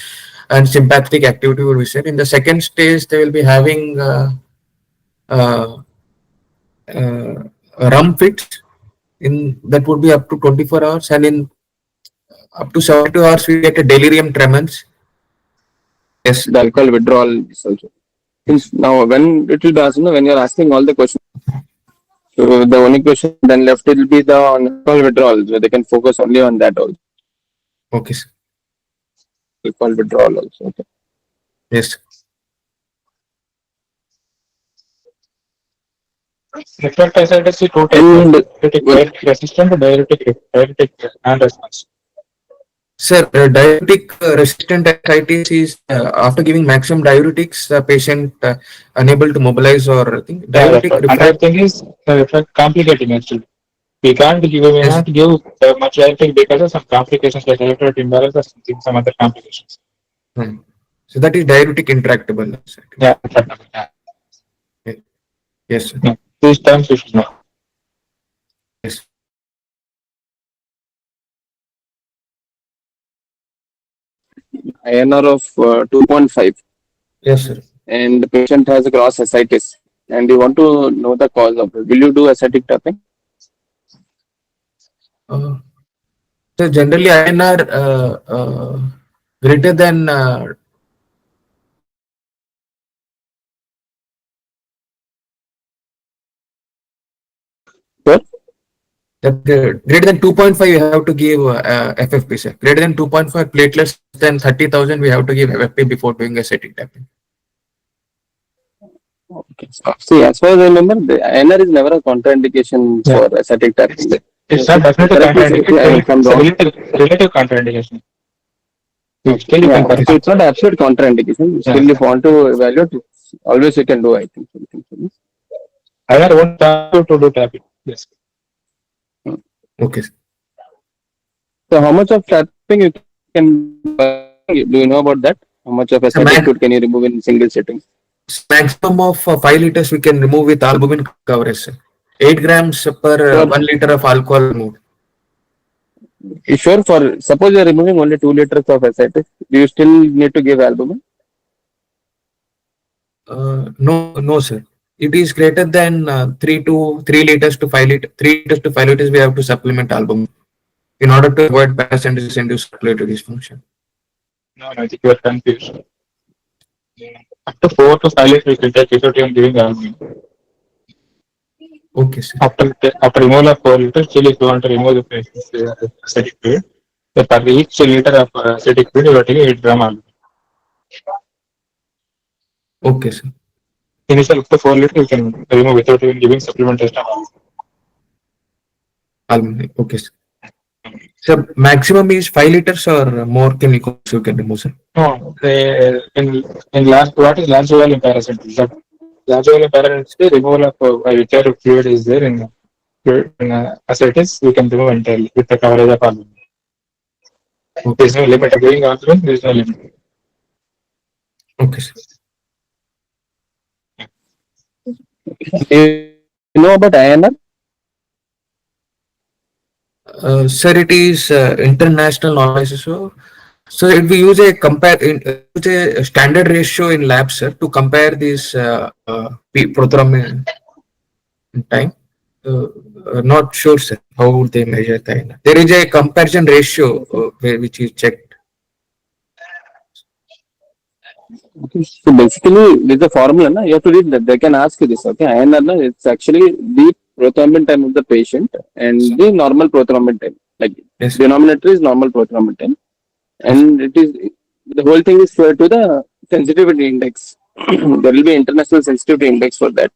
and sympathetic activity will be seen. In the second stage, they will be having uh, uh, rum fits. In that would be up to 24 hours, and in up to 72 hours, we get a delirium tremens. Yes, The alcohol withdrawal is also. yes, Since now, when it will be asked, when you're asking all the questions, so the only question then left will be the on alcohol withdrawal, where they can focus only on that also. okay, sir. Alcohol withdrawal also. Okay. Yes, Refractory ascites is two types of And well, diuretic resistant and diuretic non-response. sir. Diuretic resistant ascites is after giving maximum diuretics, the patient unable to mobilize or think. Yeah, that's Diuretic right. Another refract. thing is complicating actually. We Yes, cannot give much diuretic because of some complications like electrolyte imbalance or something, some other complications. hmm. So that is diuretic intractable ascites. Yeah, that's right. Yeah. Yes, sir. Yeah. These terms you should know. Yes. INR of 2.5, Yes, sir. and the patient has a gross ascites, and you want to know the cause of it. Will you do ascitic tapping? Uh, so generally INR greater than Greater than 2.5, you have to give FFP, sir. Greater than 2.5 platelets than 30,000, we have to give FFP before doing ascitic tapping. Okay. See, as far as I remember, the INR is never a contraindication Yeah. for ascitic tapping. It's not definitely Correct me, sir, if contraindicated. I'm It's a wrong. relative contraindication. Still you can Yeah, so consider. it's not absolute contraindication. Still, Yeah. if you want to evaluate, always you can do, I think. INR won't start you to do tapping. Yes. Okay, sir. So, how much of tapping you can do you know about that? How much of So ascitic fluid can you remove in single sitting? maximum of 5 liters we can remove with albumin coverage, sir. 8 grams per Sure. 1 liter of alcohol removed. Sure, for suppose you are removing only 2 liters of ascitic, do you still need to give albumin? No, sir. It is greater than 3 liters to 5 liters. 3 liters to 5 liters, we have to supplement albumin in order to avoid paracentesis-induced circulatory dysfunction. No, I think you are confused. Up to 4 to 5 liters, we can take without even giving albumin. Okay, sir. After removal of 4 liters, still if you want to remove the patient's acidic fluid, for each liter of acidic fluid, you are taking 8 gram albumin. Okay, sir. Initial up to 4 liters, you can remove without even giving supplementation of albumin. Albumin. Okay, sir. So maximum is 5 liters or more chemicals you can remove, sir. No, in last, what is large volume paracentesis? That large volume paracentesis is the removal of whichever fluid is there in ascites, we can remove entirely with the coverage of albumin. There Okay. is no limit. Giving albumin, there is no limit. Okay, sir. Do you know about INR? Sir, it is international knowledge. So if we use use a standard ratio in lab, sir, to compare this prothrombin in time. Not sure, sir, how would they measure that? There is a comparison ratio which is checked. Okay. So basically, with the formula, na, you have to read that. They can ask you this. Okay, INR, na, it's actually the prothrombin time of the patient and the normal prothrombin time. Like Yes. denominator is normal prothrombin time, and it is the whole thing is to the sensitivity index. There will be international sensitivity index for that.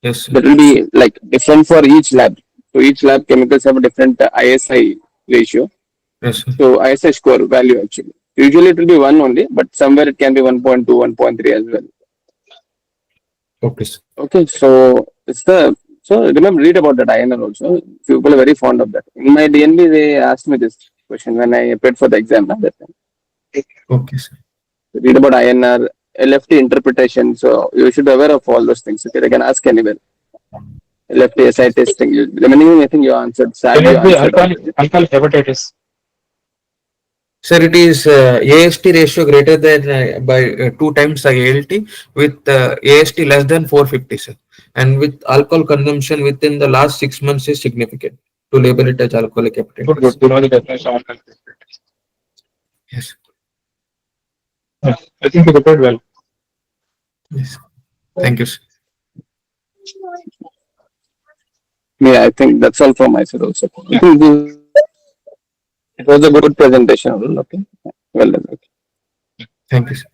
Yes, sir. That will be like different for each lab. So each lab chemicals have a different ISI ratio. Yes, sir. So ISI score value actually. Usually it will be 1 only, but somewhere it can be 1.2, 1.3 as well. Okay, sir. Okay, so it's the so remember read about that INR also. People are very fond of that. In my DNB, they asked me this question when I applied for the exam. That time. Okay, sir. Read about INR, LFT interpretation. So you should be aware of all those things. Okay, they can ask anywhere. LFT SI testing. Remaining, I think you answered. Can Sadly, you it be answered. alcoholic hepatitis? Sir, it is AST ratio greater than by 2 times the ALT with AST less than 450, sir. And with alcohol consumption within the last 6 months is significant to label it as alcoholic Good, hepatitis. good. You know the definition of alcoholic hepatitis. Yes. Yes, I think you prepared well. Yes. Thank you, sir. Yeah, I think that's all from my side also. I think it was a good presentation. Okay. Well done. Okay. Thank you, sir.